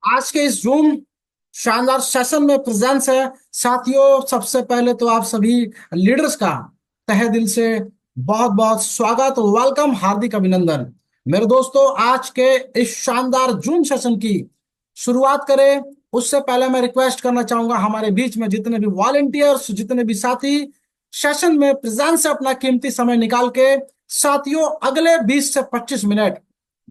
आज के इस जूम शानदार सेशन में प्रेजेंस है। साथियों, सबसे पहले तो आप सभी लीडर्स का तहे दिल से बहुत बहुत स्वागत, वेलकम, हार्दिक अभिनंदन। मेरे दोस्तों, आज के इस शानदार जूम सेशन की शुरुआत करें उससे पहले मैं रिक्वेस्ट करना चाहूंगा, हमारे बीच में जितने भी वॉलेंटियर्स, जितने भी साथी सेशन में प्रेजेंस है, अपना कीमती समय निकाल के साथियों अगले 20 से 25 मिनट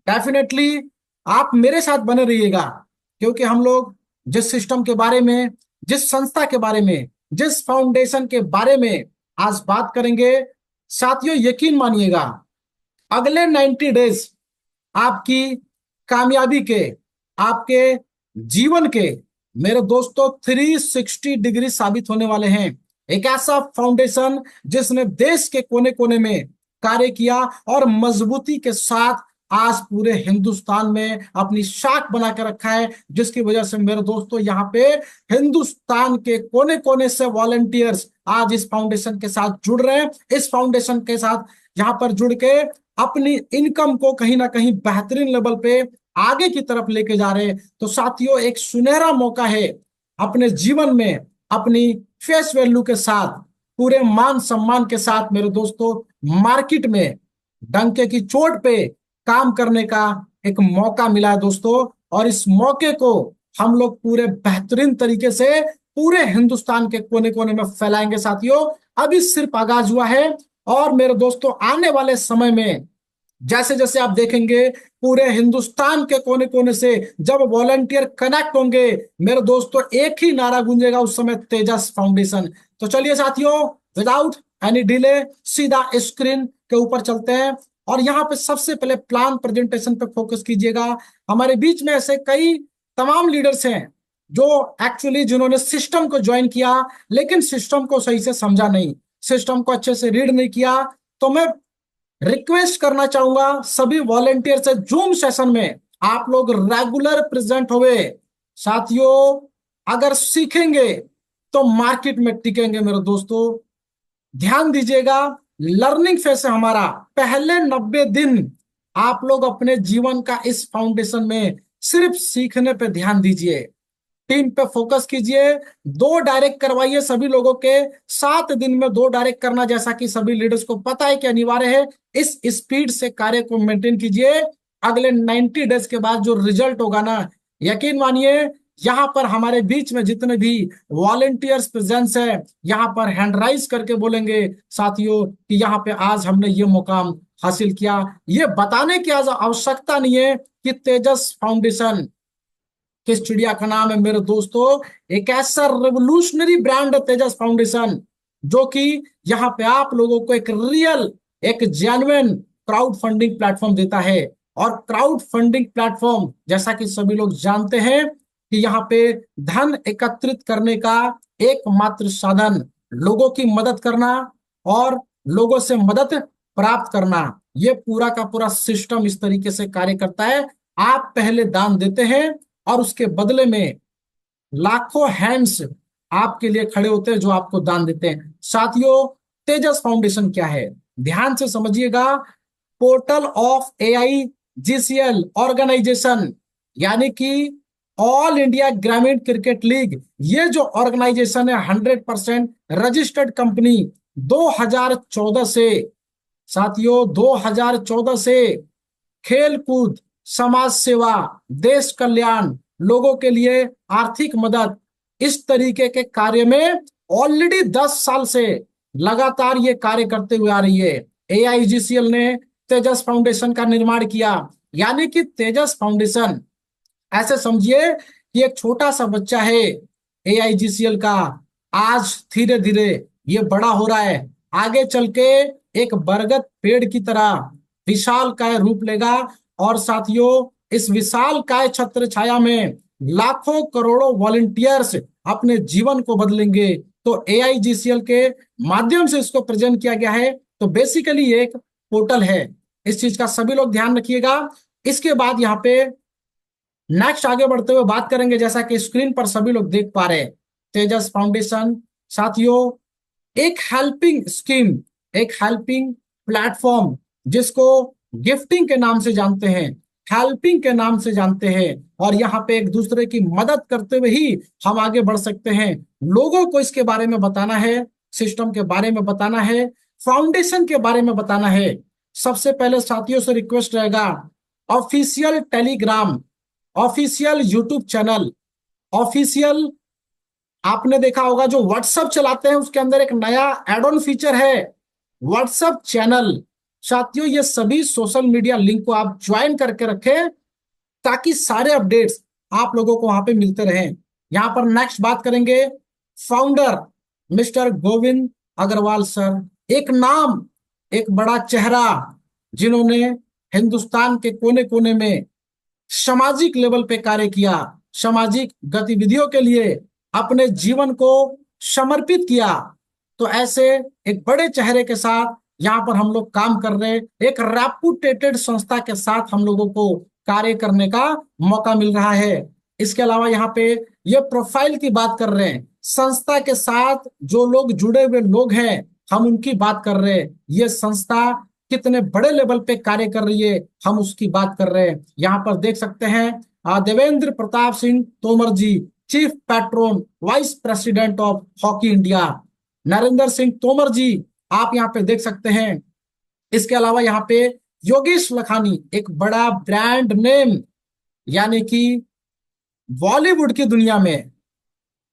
डेफिनेटली आप मेरे साथ बने रहिएगा। क्योंकि हम लोग जिस सिस्टम के बारे में, जिस संस्था के बारे में, जिस फाउंडेशन के बारे में आज बात करेंगे, साथियों यकीन मानिएगा अगले 90 डेज आपकी कामयाबी के, आपके जीवन के, मेरे दोस्तों 360 डिग्री साबित होने वाले हैं। एक ऐसा फाउंडेशन जिसने देश के कोने कोने में कार्य किया और मजबूती के साथ आज पूरे हिंदुस्तान में अपनी शाख बना के रखा है, जिसकी वजह से मेरे दोस्तों यहाँ पे हिंदुस्तान के कोने कोने से वॉलंटियर्स आज इस फाउंडेशन के साथ जुड़ रहे हैं। इस फाउंडेशन के साथ यहाँ पर जुड़ के अपनी इनकम को कहीं ना कहीं बेहतरीन लेवल पे आगे की तरफ लेके जा रहे हैं। तो साथियों, एक सुनहरा मौका है अपने जीवन में अपनी फेस वैल्यू के साथ, पूरे मान सम्मान के साथ मेरे दोस्तों मार्केट में डंके की चोट पे काम करने का एक मौका मिला है दोस्तों। और इस मौके को हम लोग पूरे बेहतरीन तरीके से पूरे हिंदुस्तान के कोने कोने में फैलाएंगे। साथियों, अभी सिर्फ आगाज हुआ है और मेरे दोस्तों आने वाले समय में जैसे जैसे आप देखेंगे पूरे हिंदुस्तान के कोने कोने से जब वॉलंटियर कनेक्ट होंगे, मेरे दोस्तों एक ही नारा गूंजेगा उस समय, तेजस फाउंडेशन। तो चलिए साथियों, विदाउट एनी डिले सीधा स्क्रीन के ऊपर चलते हैं और यहाँ पे सबसे पहले प्लान प्रेजेंटेशन पे फोकस कीजिएगा। हमारे बीच में ऐसे कई तमाम लीडर्स हैं जो एक्चुअली जिन्होंने सिस्टम को ज्वाइन किया लेकिन सिस्टम को सही से समझा नहीं, सिस्टम को अच्छे से रीड नहीं किया। तो मैं रिक्वेस्ट करना चाहूंगा सभी वॉलेंटियर से, जूम सेशन में आप लोग रेगुलर प्रेजेंट हुए। साथियों, अगर सीखेंगे तो मार्केट में टिकेंगे। मेरे दोस्तों ध्यान दीजिएगा, लर्निंग फेज है हमारा। पहले 90 दिन आप लोग अपने जीवन का इस फाउंडेशन में सिर्फ सीखने पे ध्यान दीजिए, टीम पे फोकस कीजिए। 2 डायरेक्ट करवाइए सभी लोगों के, 7 दिन में 2 डायरेक्ट करना जैसा कि सभी लीडर्स को पता है कि अनिवार्य है। इस स्पीड से कार्य को मेंटेन कीजिए। अगले 90 डेज के बाद जो रिजल्ट होगा ना, यकीन मानिए यहाँ पर हमारे बीच में जितने भी वॉलेंटियर्स प्रेजेंस है, यहाँ पर हैंड राइज करके बोलेंगे साथियों कि यहाँ पे आज हमने ये मुकाम हासिल किया। ये बताने की आज आवश्यकता नहीं है कि तेजस फाउंडेशन किस चिड़िया का नाम है। मेरे दोस्तों एक ऐसा रेवोल्यूशनरी ब्रांड है तेजस फाउंडेशन, जो कि यहाँ पे आप लोगों को एक रियल, एक जेन्युइन क्राउड फंडिंग प्लेटफॉर्म देता है। और क्राउड फंडिंग प्लेटफॉर्म जैसा कि सभी लोग जानते हैं कि यहाँ पे धन एकत्रित करने का एकमात्र साधन लोगों की मदद करना और लोगों से मदद प्राप्त करना, ये पूरा का पूरा सिस्टम इस तरीके से कार्य करता है। आप पहले दान देते हैं और उसके बदले में लाखों हैंड्स आपके लिए खड़े होते हैं जो आपको दान देते हैं। साथियों, तेजस फाउंडेशन क्या है, ध्यान से समझिएगा। Portal of AI GCL organisation, यानी कि all India Gramin cricket league, ये जो ऑर्गेनाइजेशन है 100% रजिस्टर्ड कंपनी 2014 से। साथियों 2014 से खेल कूद, समाज सेवा, देश कल्याण, लोगों के लिए आर्थिक मदद, इस तरीके के कार्य में ऑलरेडी 10 साल से लगातार ये कार्य करते हुए आ रही है। एआईजीसीएल ने तेजस फाउंडेशन का निर्माण किया, यानी कि तेजस फाउंडेशन ऐसे समझिए कि एक छोटा सा बच्चा है एआईजीसीएल का, आज धीरे धीरे ये बड़ा हो रहा है, आगे चल के एक बरगद पेड़ की तरह विशाल काय रूप लेगा। और साथियों इस विशाल काय छत्र छाया में लाखों करोड़ों वॉलंटियर्स अपने जीवन को बदलेंगे। तो एआईजीसीएल के माध्यम से इसको प्रेजेंट किया गया है। तो बेसिकली एक पोर्टल है, इस चीज का सभी लोग ध्यान रखिएगा। इसके बाद यहाँ पे नेक्स्ट आगे बढ़ते हुए बात करेंगे, जैसा कि स्क्रीन पर सभी लोग देख पा रहे हैं, तेजस फाउंडेशन साथियों एक हेल्पिंग स्कीम, एक हेल्पिंग प्लेटफॉर्म जिसको गिफ्टिंग के नाम से जानते हैं। हेल्पिंग के नाम से जानते हैं। और यहाँ पे एक दूसरे की मदद करते हुए ही हम आगे बढ़ सकते हैं। लोगों को इसके बारे में बताना है, सिस्टम के बारे में बताना है, फाउंडेशन के बारे में बताना है। सबसे पहले साथियों से रिक्वेस्ट रहेगा, official Telegram, official YouTube channel, official, आपने देखा होगा जो व्हाट्सएप चलाते हैं उसके अंदर एक नया एड ऑन फीचर है, व्हाट्सएप चैनल। साथियों ये सभी सोशल मीडिया लिंक को आप ज्वाइन करके रखें ताकि सारे अपडेट्स आप लोगों को वहां पे मिलते रहें। यहां पर नेक्स्ट बात करेंगे, founder mister Govind Agarwal sir, एक नाम, एक बड़ा चेहरा, जिन्होंने हिंदुस्तान के कोने कोने में सामाजिक लेवल पे कार्य किया, सामाजिक गतिविधियों के लिए अपने जीवन को समर्पित किया। तो ऐसे एक बड़े चेहरे के साथ यहाँ पर हम लोग काम कर रहे हैं, एक रेपुटेटेड संस्था के साथ हम लोगों को कार्य करने का मौका मिल रहा है। इसके अलावा यहाँ पे ये प्रोफाइल की बात कर रहे हैं, संस्था के साथ जो लोग जुड़े हुए लोग हैं हम उनकी बात कर रहे हैं। ये संस्था कितने बड़े लेवल पे कार्य कर रही है हम उसकी बात कर रहे हैं। यहाँ पर देख सकते हैं Devendra Pratap Singh Tomar ji, chief patron, vice president of hockey India, Narendra Singh Tomar ji आप यहाँ पे देख सकते हैं। इसके अलावा यहाँ पे योगेश लखानी, एक बड़ा ब्रांड नेम, यानी कि बॉलीवुड की दुनिया में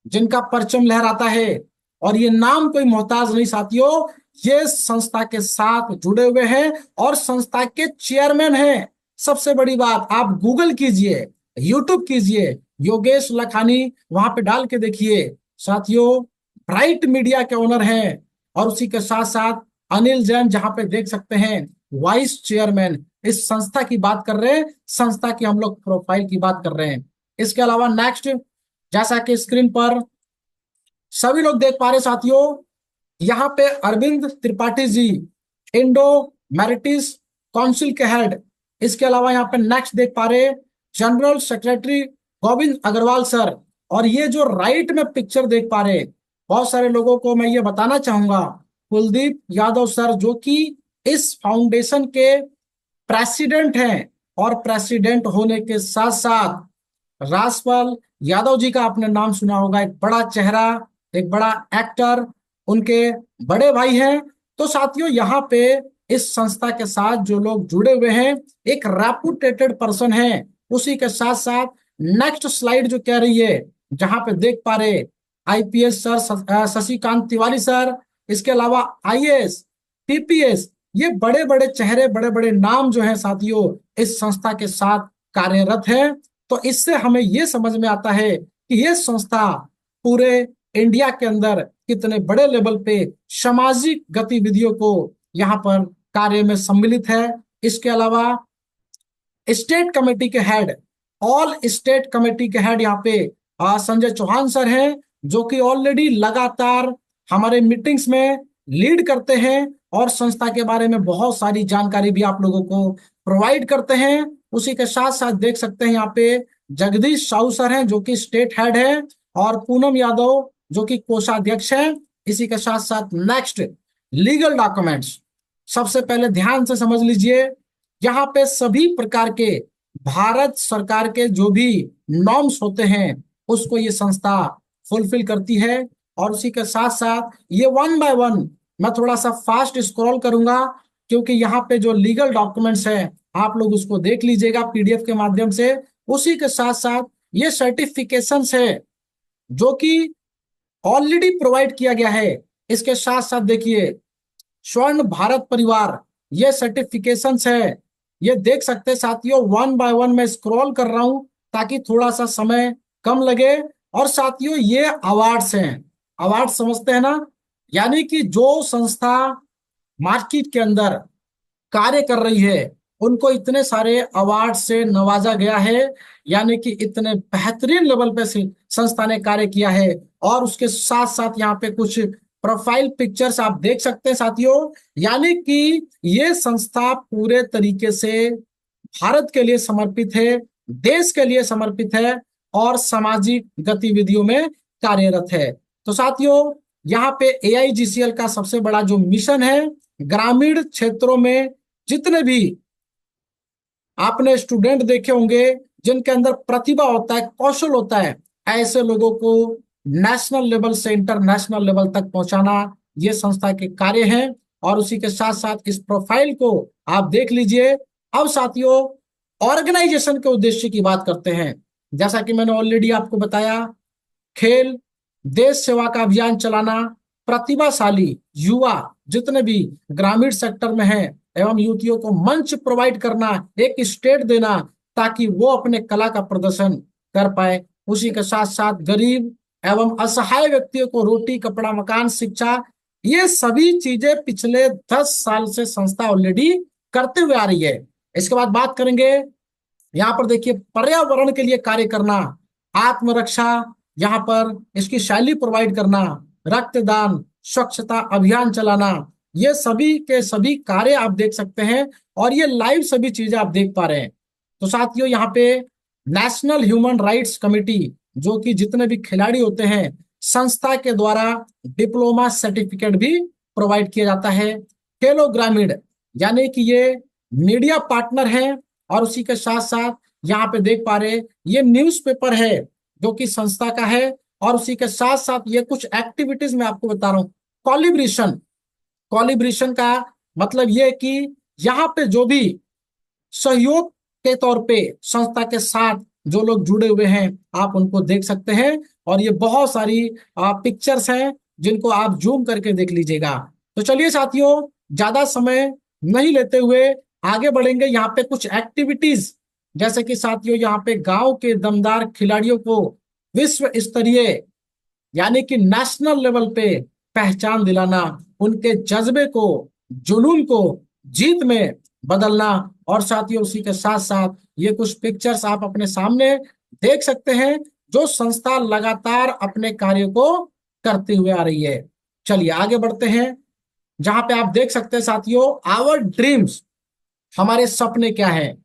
जिनका परचम लहराता है। और ये नाम कोई मोहताज नहीं साथियों, ये संस्था के साथ जुड़े हुए हैं और संस्था के चेयरमैन हैं। सबसे बड़ी बात, आप गूगल कीजिए, यूट्यूब कीजिए, योगेश लखानी वहां पे डाल के देखिए साथियों। ब्राइट मीडिया के ओनर हैं और उसी के साथ साथ अनिल जैन जहां पे देख सकते हैं वाइस चेयरमैन। इस संस्था की बात कर रहे हैं, संस्था की हम लोग प्रोफाइल की बात कर रहे हैं। इसके अलावा नेक्स्ट, जैसा कि स्क्रीन पर सभी लोग देख पा रहे साथियों, यहाँ पे Arvind Tripathi ji, Indo Mauritius council के हेड। इसके अलावा यहाँ पे नेक्स्ट देख पा रहे general secretary Govind Agarwal sir. और ये जो राइट में पिक्चर देख पा रहे, बहुत सारे लोगों को मैं ये बताना चाहूंगा, कुलदीप यादव सर जो कि इस फाउंडेशन के प्रेसिडेंट हैं और प्रेसिडेंट होने के साथ साथ राजपाल यादव जी का आपने नाम सुना होगा, एक बड़ा चेहरा, एक बड़ा एक्टर, उनके बड़े भाई हैं। तो साथियों यहाँ पे इस संस्था के साथ जो लोग जुड़े हुए हैं एक रेपुटेटेड पर्सन है। उसी के साथ साथ नेक्स्ट स्लाइड जो कह रही है, जहां पे देख पा रहे IPS sir Shashikant Tiwari sir, इसके अलावा आईएएस, पीपीएस, ये बड़े बड़े चेहरे, बड़े बड़े नाम जो हैं साथियों इस संस्था के साथ कार्यरत है। तो इससे हमें ये समझ में आता है कि ये संस्था पूरे इंडिया के अंदर कितने बड़े लेवल पे सामाजिक गतिविधियों को यहाँ पर कार्य में सम्मिलित है। इसके अलावा स्टेट कमेटी के हेड, ऑल स्टेट कमेटी के हेड यहाँ पे संजय चौहान सर हैं, जो कि ऑलरेडी लगातार हमारे मीटिंग्स में लीड करते हैं और संस्था के बारे में बहुत सारी जानकारी भी आप लोगों को प्रोवाइड करते हैं। उसी के साथ साथ देख सकते हैं यहाँ पे जगदीश साहू सर हैं जो कि स्टेट हेड है, और पूनम यादव जो कि कोषाध्यक्ष हैं। इसी के साथ साथ नेक्स्ट, लीगल डॉक्यूमेंट्स, सबसे पहले ध्यान से समझ लीजिए, यहाँ पे सभी प्रकार के भारत सरकार के जो भी नॉर्म्स होते हैं उसको ये संस्था फुलफिल करती है। और उसी के साथ साथ ये वन बाय वन मैं थोड़ा सा फास्ट स्क्रॉल करूंगा क्योंकि यहाँ पे जो लीगल डॉक्यूमेंट्स हैं आप लोग उसको देख लीजिएगा पीडीएफ के माध्यम से। उसी के साथ साथ ये सर्टिफिकेशंस है जो कि ऑलरेडी प्रोवाइड किया गया है। इसके साथ साथ देखिए स्वर्ण भारत परिवार, ये सर्टिफिकेशंस है, ये देख सकते हैं साथियों। वन बाय वन मैं स्क्रॉल कर रहा हूं ताकि थोड़ा सा समय कम लगे। और साथियों ये अवार्ड्स हैं, अवार्ड समझते हैं ना, यानी कि जो संस्था मार्केट के अंदर कार्य कर रही है उनको इतने सारे अवार्ड से नवाजा गया है, यानी कि इतने बेहतरीन लेवल पे संस्था ने कार्य किया है। और उसके साथ साथ यहाँ पे कुछ प्रोफाइल पिक्चर्स आप देख सकते हैं साथियों, यानी कि ये संस्था पूरे तरीके से भारत के लिए समर्पित है, देश के लिए समर्पित है और सामाजिक गतिविधियों में कार्यरत है। तो साथियों यहाँ पे एआईजीसीएल का सबसे बड़ा जो मिशन है, ग्रामीण क्षेत्रों में जितने भी आपने स्टूडेंट देखे होंगे जिनके अंदर प्रतिभा होता है, कौशल होता है, ऐसे लोगों को नेशनल लेवल से इंटरनेशनल लेवल तक पहुंचाना ये संस्था के कार्य हैं। और उसी के साथ साथ इस प्रोफाइल को आप देख लीजिए। अब साथियों, ऑर्गेनाइजेशन के उद्देश्य की बात करते हैं। जैसा कि मैंने ऑलरेडी आपको बताया, खेल, देश सेवा का अभियान चलाना, प्रतिभाशाली युवा जितने भी ग्रामीण सेक्टर में हैं एवं युवतियों को मंच प्रोवाइड करना, एक स्टेट देना ताकि वो अपने कला का प्रदर्शन कर पाए। उसी के साथ साथ गरीब एवं असहाय व्यक्तियों को रोटी, कपड़ा, मकान, शिक्षा, ये सभी चीजें पिछले 10 साल से संस्था ऑलरेडी करते हुए आ रही है। इसके बाद बात करेंगे, यहाँ पर देखिए, पर्यावरण के लिए कार्य करना, आत्मरक्षा, यहाँ पर इसकी शैली प्रोवाइड करना, रक्तदान, स्वच्छता अभियान चलाना, ये सभी के सभी कार्य आप देख सकते हैं और ये लाइव सभी चीजें आप देख पा रहे हैं। तो साथियों, यहाँ पे नेशनल ह्यूमन राइट्स कमेटी, जो कि जितने भी खिलाड़ी होते हैं, संस्था के द्वारा डिप्लोमा सर्टिफिकेट भी प्रोवाइड किया जाता है। खेलो ग्रामीण, यानी कि ये मीडिया पार्टनर है। और उसी के साथ साथ यहाँ पे देख पा रहे, ये न्यूज़पेपर है जो कि संस्था का है। और उसी के साथ साथ ये कुछ एक्टिविटीज मैं आपको बता रहा हूँ। कॉलिब्रेशन, कॉलिब्रेशन का मतलब ये है कि यहाँ पे जो भी सहयोग के तौर पे संस्था के साथ जो लोग जुड़े हुए हैं, आप उनको देख सकते हैं। और ये बहुत सारी पिक्चर्स हैं जिनको आप जूम करके देख लीजिएगा। तो चलिए साथियों, ज्यादा समय नहीं लेते हुए आगे बढ़ेंगे। यहाँ पे कुछ एक्टिविटीज, जैसे कि साथियों, यहाँ पे गांव के दमदार खिलाड़ियों को विश्व स्तरीय यानी कि नेशनल लेवल पे पहचान दिलाना, उनके जज्बे को, जुनून को जीत में बदलना। और साथियों, उसी के साथ साथ ये कुछ पिक्चर्स आप अपने सामने देख सकते हैं जो संस्था लगातार अपने कार्य को करते हुए आ रही है। चलिए आगे बढ़ते हैं, जहां पे आप देख सकते हैं साथियों, आवर ड्रीम्स, हमारे सपने क्या है।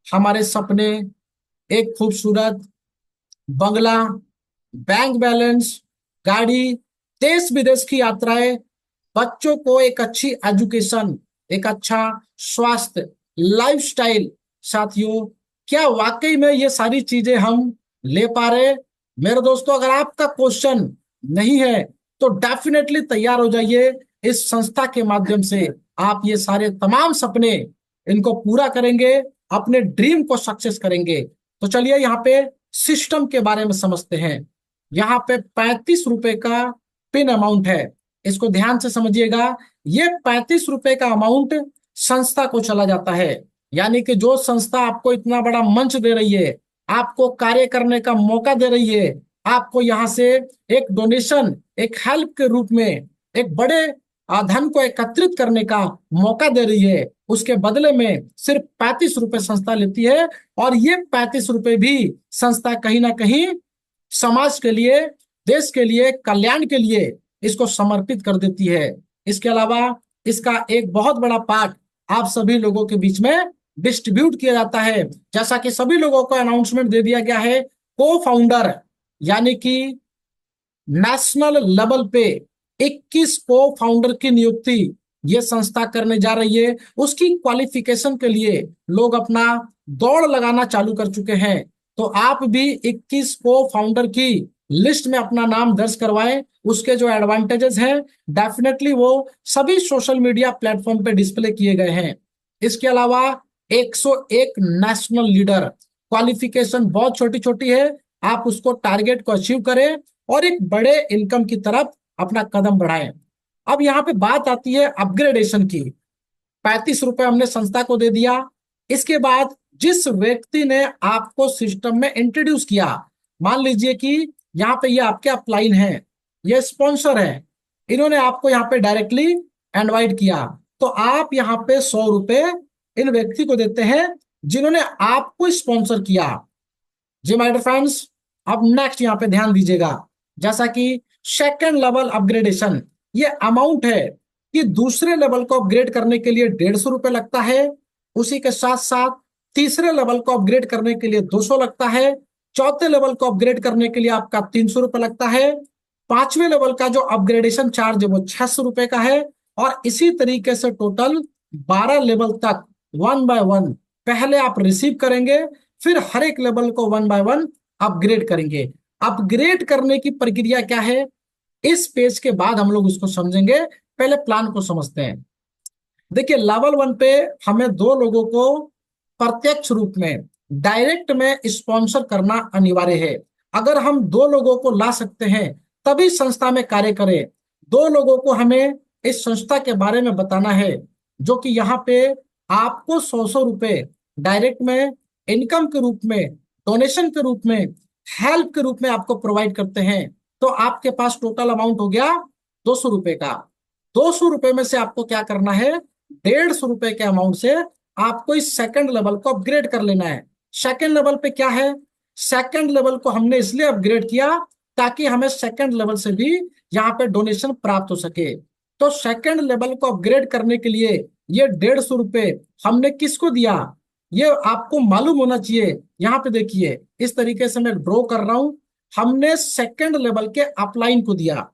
हमारे सपने एक खूबसूरत बंगला, बैंक बैलेंस, गाड़ी, देश विदेश की यात्राएं, बच्चों को एक अच्छी एजुकेशन, एक अच्छा स्वास्थ्य, लाइफस्टाइल। साथियों, क्या वाकई में ये सारी चीजें हम ले पा रहे? मेरे दोस्तों, अगर आपका क्वेश्चन नहीं है तो डेफिनेटली तैयार हो जाइए। इस संस्था के माध्यम से आप ये सारे तमाम सपने इनको पूरा करेंगे, अपने ड्रीम को सक्सेस करेंगे। तो चलिए यहाँ पे सिस्टम के बारे में समझते हैं। यहाँ पे 35 रुपए का पिन अमाउंट है, इसको ध्यान से समझिएगा। ये 35 रुपए का अमाउंट संस्था को चला जाता है। यानी कि जो संस्था आपको इतना बड़ा मंच दे रही है, आपको कार्य करने का मौका दे रही है, आपको यहाँ से एक डोनेशन, एक हेल्प के रूप में एक बड़े धन को एकत्रित करने का मौका दे रही है, उसके बदले में सिर्फ 35 रुपए संस्था लेती है। और ये 35 रुपए भी संस्था कहीं ना कहीं समाज के लिए, देश के लिए, कल्याण के लिए इसको समर्पित कर देती है। इसके अलावा इसका एक बहुत बड़ा पार्ट आप सभी लोगों के बीच में डिस्ट्रीब्यूट किया जाता है। जैसा कि सभी लोगों को अनाउंसमेंट दे दिया गया है, को फाउंडर यानी कि नेशनल लेवल पे 21 को फाउंडर की नियुक्ति ये संस्था करने जा रही है। उसकी क्वालिफिकेशन के लिए लोग अपना दौड़ लगाना चालू कर चुके हैं। तो आप भी 21 को फाउंडर की लिस्ट में अपना नाम दर्ज करवाएं। उसके जो एडवांटेजेस हैं, डेफिनेटली वो सभी सोशल मीडिया प्लेटफॉर्म पे डिस्प्ले किए गए हैं। इसके अलावा 101 नेशनल लीडर, क्वालिफिकेशन बहुत छोटी छोटी है, आप उसको टारगेट को अचीव करें और एक बड़े इनकम की तरफ अपना कदम बढ़ाएं। अब यहाँ पे बात आती है अपग्रेडेशन की। 35 रुपए हमने संस्था को दे दिया। इसके बाद जिस व्यक्ति ने आपको सिस्टम में इंट्रोड्यूस किया, मान लीजिए कि यहाँ पे ये आपके अपलाइन है, ये स्पॉन्सर है, इन्होंने आपको यहाँ पे डायरेक्टली इनवाइट किया, तो आप यहाँ पे 100 रुपए इन व्यक्ति को देते हैं जिन्होंने आपको स्पॉन्सर किया। जी माय डियर फ्रेंड्स, अब नेक्स्ट यहाँ पे ध्यान दीजिएगा। जैसा कि सेकेंड लेवल अपग्रेडेशन, ये अमाउंट है कि दूसरे लेवल को अपग्रेड करने के लिए 150 रुपए लगता है। उसी के साथ साथ तीसरे लेवल को अपग्रेड करने के लिए 200 लगता है। चौथे लेवल को अपग्रेड करने के लिए आपका 300 रुपए लगता है। पांचवें लेवल का जो अपग्रेडेशन चार्ज है वो 600 रुपए का है। और इसी तरीके से टोटल 12 लेवल तक 1 बाय 1 पहले आप रिसीव करेंगे, फिर हर एक लेवल को वन बाय वन अपग्रेड करेंगे। अपग्रेड करने की प्रक्रिया क्या है, इस पेज के बाद हम लोग उसको समझेंगे। पहले प्लान को समझते हैं। देखिए, लेवल 1 पे हमें दो लोगों को प्रत्यक्ष रूप में, डायरेक्ट में स्पॉन्सर करना अनिवार्य है। अगर हम दो लोगों को ला सकते हैं तभी संस्था में कार्य करें। दो लोगों को हमें इस संस्था के बारे में बताना है, जो कि यहाँ पे आपको 100-100 रुपए डायरेक्ट में, इनकम के रूप में, डोनेशन के रूप में, हेल्प के रूप में आपको प्रोवाइड करते हैं। तो आपके पास टोटल अमाउंट हो गया 200 रुपए का। 200 रुपए में से आपको क्या करना है, 150 रुपए के अमाउंट से आपको इस सेकंड लेवल को अपग्रेड कर लेना है। सेकंड लेवल पे क्या है, सेकंड लेवल को हमने इसलिए अपग्रेड किया ताकि हमें सेकंड लेवल से भी यहाँ पे डोनेशन प्राप्त हो सके। तो सेकंड लेवल को अपग्रेड करने के लिए ये 150 रुपए हमने किसको दिया, ये आपको मालूम होना चाहिए। यहाँ पे देखिए, इस तरीके से मैं ड्रॉ कर रहा हूं। हमने सेकंड लेवल के अपलाइन को दिया।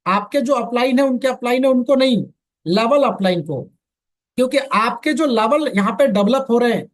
आपके जो अपलाइन है उनके अपलाइन है उनको नहीं, लेवल अपलाइन को। क्योंकि आपके जो लेवल यहाँ पे डेवलप हो रहे हैं,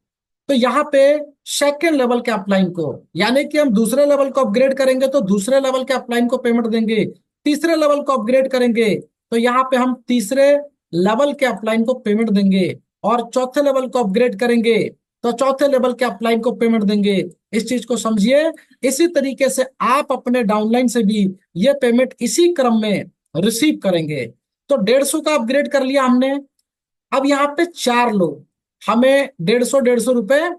तो यहाँ पे सेकेंड लेवल के अपलाइन को, यानी कि हम दूसरे लेवल को अपग्रेड करेंगे तो दूसरे लेवल के अपलाइन को पेमेंट देंगे। तीसरे लेवल को अपग्रेड करेंगे तो यहाँ पे हम तीसरे लेवल के अपलाइन को पेमेंट देंगे। और चौथे लेवल को अपग्रेड करेंगे तो चौथे लेवल के अपलाइन को पेमेंट देंगे। इस चीज को समझिए। इसी तरीके से आप अपने डाउनलाइन से भी ये पेमेंट इसी क्रम में रिसीव करेंगे। तो 150 का अपग्रेड कर लिया हमने। अब यहाँ पे चार लोग हमें 150-150 रुपए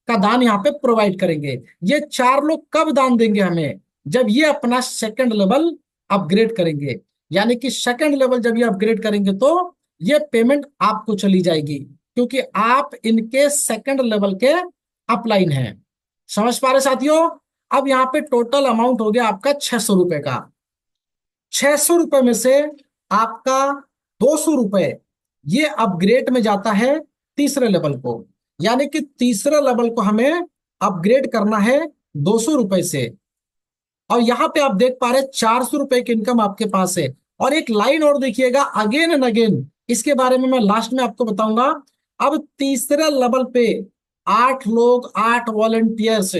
का दान यहाँ पे प्रोवाइड करेंगे। ये चार लोग कब दान देंगे हमें, जब ये अपना सेकंड लेवल अपग्रेड करेंगे। यानी कि सेकंड लेवल जब ये अपग्रेड करेंगे तो ये पेमेंट आपको चली जाएगी, क्योंकि आप इनके सेकंड लेवल के अपलाइन हैं। समझ पा रहे साथियों। अब यहाँ पे टोटल अमाउंट हो गया आपका 600 रुपए का। 600 रुपए में से आपका 200 रुपए ये अपग्रेड में जाता है तीसरे लेवल को। यानी कि तीसरे लेवल को हमें अपग्रेड करना है 200 रुपए से। और यहाँ पे आप देख पा रहे 400 रुपए की इनकम आपके पास है। और एक लाइन और देखिएगा, अगेन एंड अगेन, इसके बारे में मैं लास्ट में आपको बताऊंगा। अब तीसरे लेवल पे 8 लोग, 8 वॉलंटियर्स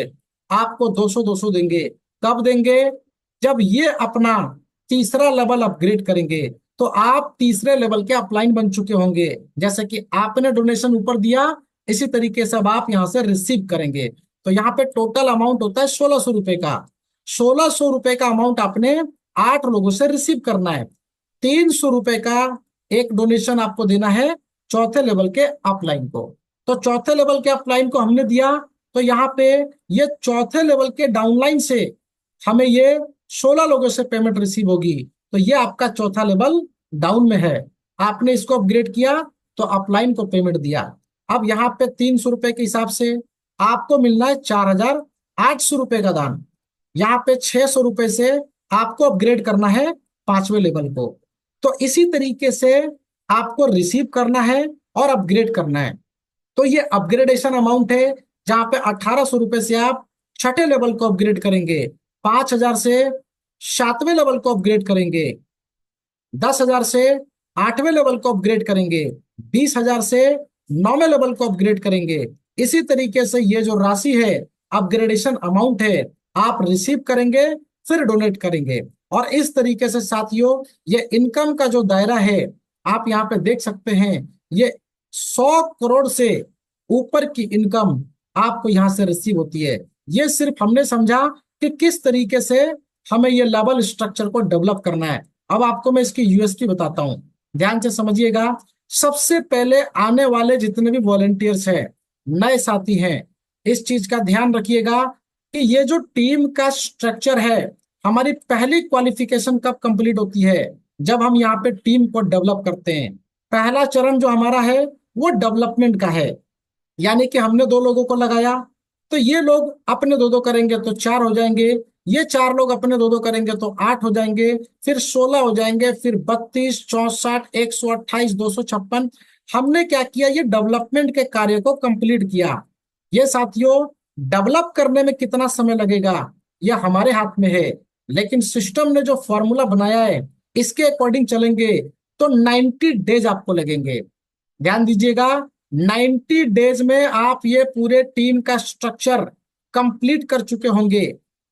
आपको 200-200 देंगे। कब देंगे, जब ये अपना तीसरा लेवल अपग्रेड करेंगे। तो आप तीसरे लेवल के अपलाइन बन चुके होंगे। जैसे कि आपने डोनेशन ऊपर दिया, इसी तरीके से अब आप यहां से रिसीव करेंगे। तो यहाँ पे टोटल अमाउंट होता है 1600 रुपए का। 1600 रुपए का अमाउंट आपने 8 लोगों से रिसीव करना है। 300 रुपए का एक डोनेशन आपको देना है चौथे लेवल के अपलाइन को। तो चौथे लेवल के अपलाइन को हमने दिया, तो यहाँ पे ये चौथे लेवल के डाउनलाइन से हमें ये 16 लोगों से पेमेंट रिसीव होगी। तो ये आपका चौथा लेवल डाउन में है। आपने इसको अपग्रेड किया तो अपलाइन को पेमेंट दिया। अब यहाँ पे 300 रुपए के हिसाब से आपको मिलना है 4800 रुपए का दान। यहाँ पे 600 रुपए से आपको अपग्रेड करना है पांचवें लेवल को। तो इसी तरीके से आपको रिसीव करना है और अपग्रेड करना है। तो ये अपग्रेडेशन अमाउंट है, जहां पे 1800 रुपए से आप छठे लेवल को अपग्रेड करेंगे, 5000 से सातवें लेवल को अपग्रेड करेंगे, 10,000 से आठवें लेवल को अपग्रेड करेंगे, 20,000 से नौवें लेवल को अपग्रेड करेंगे। इसी तरीके से ये जो राशि है, अपग्रेडेशन अमाउंट है, आप रिसीव करेंगे फिर डोनेट करेंगे। और इस तरीके से साथियों, ये इनकम का जो दायरा है आप यहाँ पे देख सकते हैं, ये 100 करोड़ से ऊपर की इनकम आपको यहाँ से रिसीव होती है। ये सिर्फ हमने समझा कि किस तरीके से हमें ये लेवल स्ट्रक्चर को डेवलप करना है। अब आपको मैं इसकी यूएसपी बताता हूं, ध्यान से समझिएगा। सबसे पहले आने वाले जितने भी वॉलंटियर्स हैं, नए साथी हैं, इस चीज का ध्यान रखिएगा कि ये जो टीम का स्ट्रक्चर है, हमारी पहली क्वालिफिकेशन कब कंप्लीट होती है, जब हम यहाँ पे टीम को डेवलप करते हैं। पहला चरण जो हमारा है वो डेवलपमेंट का है। यानी कि हमने दो लोगों को लगाया, तो ये लोग अपने दो दो करेंगे तो 4 हो जाएंगे, ये 4 लोग अपने दो दो करेंगे तो 8 हो जाएंगे, फिर 16 हो जाएंगे, फिर 32, 64, 128, 256। हमने क्या किया, ये डेवलपमेंट के कार्य को कंप्लीट किया। ये साथियों, डेवलप करने में कितना समय लगेगा ये हमारे हाथ में है, लेकिन सिस्टम ने जो फॉर्मूला बनाया है इसके अकॉर्डिंग चलेंगे तो 90 डेज आपको लगेंगे। ध्यान दीजिएगा, 90 डेज में आप ये पूरे टीम का स्ट्रक्चर कंप्लीट कर चुके होंगे।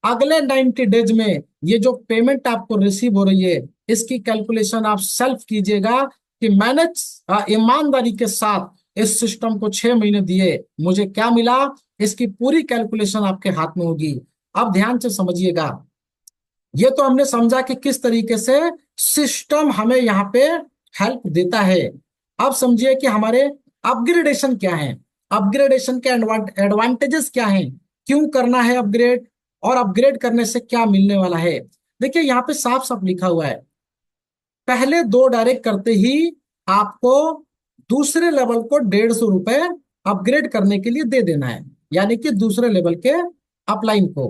अगले 90 डेज में ये जो पेमेंट आपको रिसीव हो रही है, इसकी कैलकुलेशन आप सेल्फ कीजिएगा कि मैंने ईमानदारी के साथ इस सिस्टम को 6 महीने दिए, मुझे क्या मिला, इसकी पूरी कैलकुलेशन आपके हाथ में होगी। अब ध्यान से समझिएगा, ये तो हमने समझा कि किस तरीके से सिस्टम हमें यहाँ पे हेल्प देता है। अब समझिए कि हमारे अपग्रेडेशन क्या है, अपग्रेडेशन के एडवांटेजेस क्या हैं, क्यों करना है अपग्रेड, और अपग्रेड करने से क्या मिलने वाला है। देखिए यहाँ पे साफ साफ लिखा हुआ है, पहले 2 डायरेक्ट करते ही आपको दूसरे लेवल को 150 रुपए अपग्रेड करने के लिए दे देना है, यानी कि दूसरे लेवल के अपलाइन को।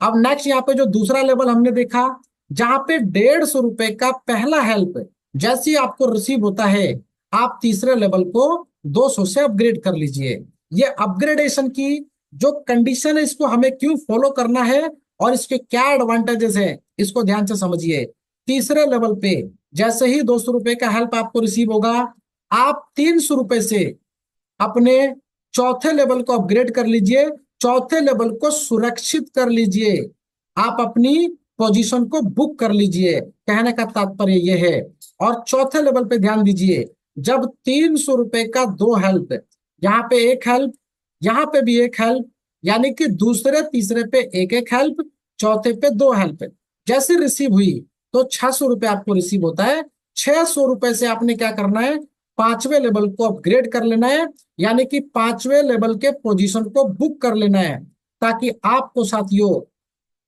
अब नेक्स्ट यहाँ पे जो दूसरा लेवल हमने देखा, जहां पे 150 रुपए का पहला हेल्प जैसे ही आपको रिसीव होता है, आप तीसरे लेवल को 200 से अपग्रेड कर लीजिए। ये अपग्रेडेशन की जो कंडीशन है, इसको हमें क्यों फॉलो करना है और इसके क्या एडवांटेजेस है, इसको ध्यान से समझिए। तीसरे लेवल पे जैसे ही 200 रुपए का हेल्प आपको रिसीव होगा, आप 300 रुपए से अपने चौथे लेवल को अपग्रेड कर लीजिए, चौथे लेवल को सुरक्षित कर लीजिए, आप अपनी पोजीशन को बुक कर लीजिए, कहने का तात्पर्य यह है। और चौथे लेवल पे ध्यान दीजिए, जब 300 रुपए का 2 हेल्प, यहाँ पे एक हेल्प, यहाँ पे भी एक हेल्प, यानी कि दूसरे तीसरे पे एक एक हेल्प, चौथे पे 2 हेल्प जैसे रिसीव हुई, तो 600 रुपए आपको रिसीव होता है। 600 रुपए से आपने क्या करना है, पांचवें लेवल को अपग्रेड कर लेना है, यानी कि पांचवें लेवल के पोजीशन को बुक कर लेना है, ताकि आपको साथियों,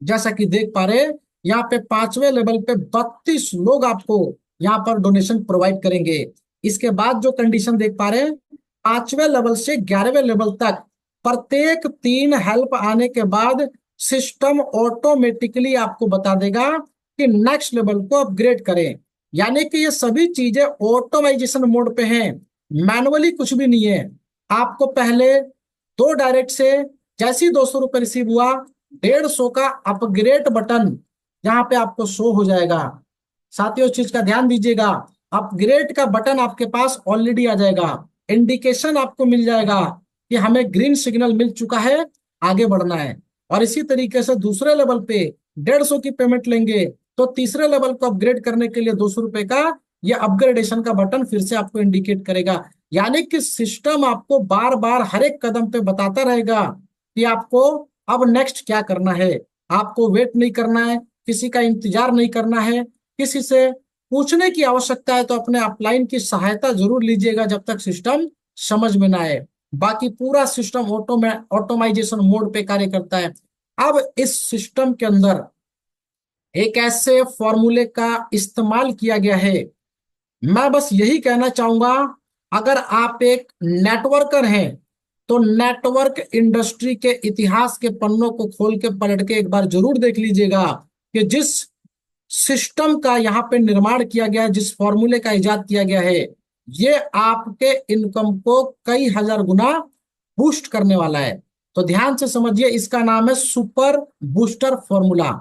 जैसा कि देख पा रहे, यहाँ पे पांचवें लेवल पे 32 लोग आपको यहाँ पर डोनेशन प्रोवाइड करेंगे। इसके बाद जो कंडीशन देख पा रहे हैं, 5वें लेवल से 11वें लेवल तक प्रत्येक 3 हेल्प आने के बाद सिस्टम ऑटोमेटिकली आपको बता देगा कि नेक्स्ट लेवल को अपग्रेड करें। यानी कि ये सभी चीजें ऑटोमाइजेशन मोड पे हैं, मैनुअली कुछ भी नहीं है। आपको पहले 2 डायरेक्ट से जैसे ही 200 रुपये रिसीव हुआ, 150 का अपग्रेड बटन यहाँ पे आपको शो हो जाएगा। साथियों इस चीज का ध्यान दीजिएगा, अपग्रेड का बटन आपके पास ऑलरेडी आ जाएगा, इंडिकेशन आपको मिल जाएगा कि हमें ग्रीन सिग्नल मिल चुका है, आगे बढ़ना है। और इसी तरीके से दूसरे लेवल पे 150 की पेमेंट लेंगे, तो तीसरे लेवल को अपग्रेड करने के लिए 200 रुपए का यह अपग्रेडेशन का बटन फिर से आपको इंडिकेट करेगा। यानी कि सिस्टम आपको बार बार हर एक कदम पे बताता रहेगा कि आपको अब नेक्स्ट क्या करना है। आपको वेट नहीं करना है, किसी का इंतजार नहीं करना है, किसी से पूछने की आवश्यकता है तो अपने अपलाइन की सहायता जरूर लीजिएगा जब तक सिस्टम समझ में ना आए। बाकी पूरा सिस्टम ऑटोमाइजेशन मोड पे कार्य करता है। अब इस सिस्टम के अंदर एक ऐसे फॉर्मूले का इस्तेमाल किया गया है, मैं बस यही कहना चाहूंगा, अगर आप एक नेटवर्कर हैं तो नेटवर्क इंडस्ट्री के इतिहास के पन्नों को खोल के पलट के एक बार जरूर देख लीजिएगा कि जिस सिस्टम का यहाँ पे निर्माण किया गया है, जिस फॉर्मूले का इजाद किया गया है, ये आपके इनकम को कई हजार गुना बूस्ट करने वाला है। तो ध्यान से समझिए, इसका नाम है सुपर बूस्टर फॉर्मूला।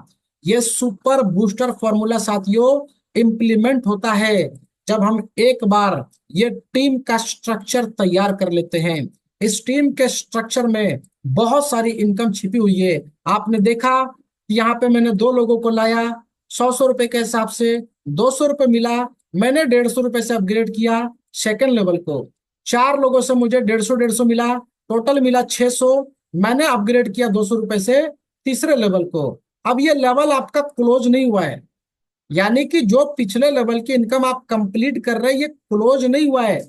ये सुपर बूस्टर फॉर्मूला साथियों इंप्लीमेंट होता है जब हम एक बार ये टीम का स्ट्रक्चर तैयार कर लेते हैं। इस टीम के स्ट्रक्चर में बहुत सारी इनकम छिपी हुई है। आपने देखा कि यहाँ पे मैंने 2 लोगों को लाया, 100 रुपए के हिसाब से 200 रुपए मिला, मैंने 150 रुपए से अपग्रेड किया सेकेंड लेवल को। 4 लोगों से मुझे 150 मिला, टोटल मिला 600, मैंने अपग्रेड किया 200 रुपए से तीसरे लेवल को। अब ये लेवल आपका क्लोज नहीं हुआ है, यानी कि जो पिछले लेवल की इनकम आप कंप्लीट कर रहे हैं, ये क्लोज नहीं हुआ है,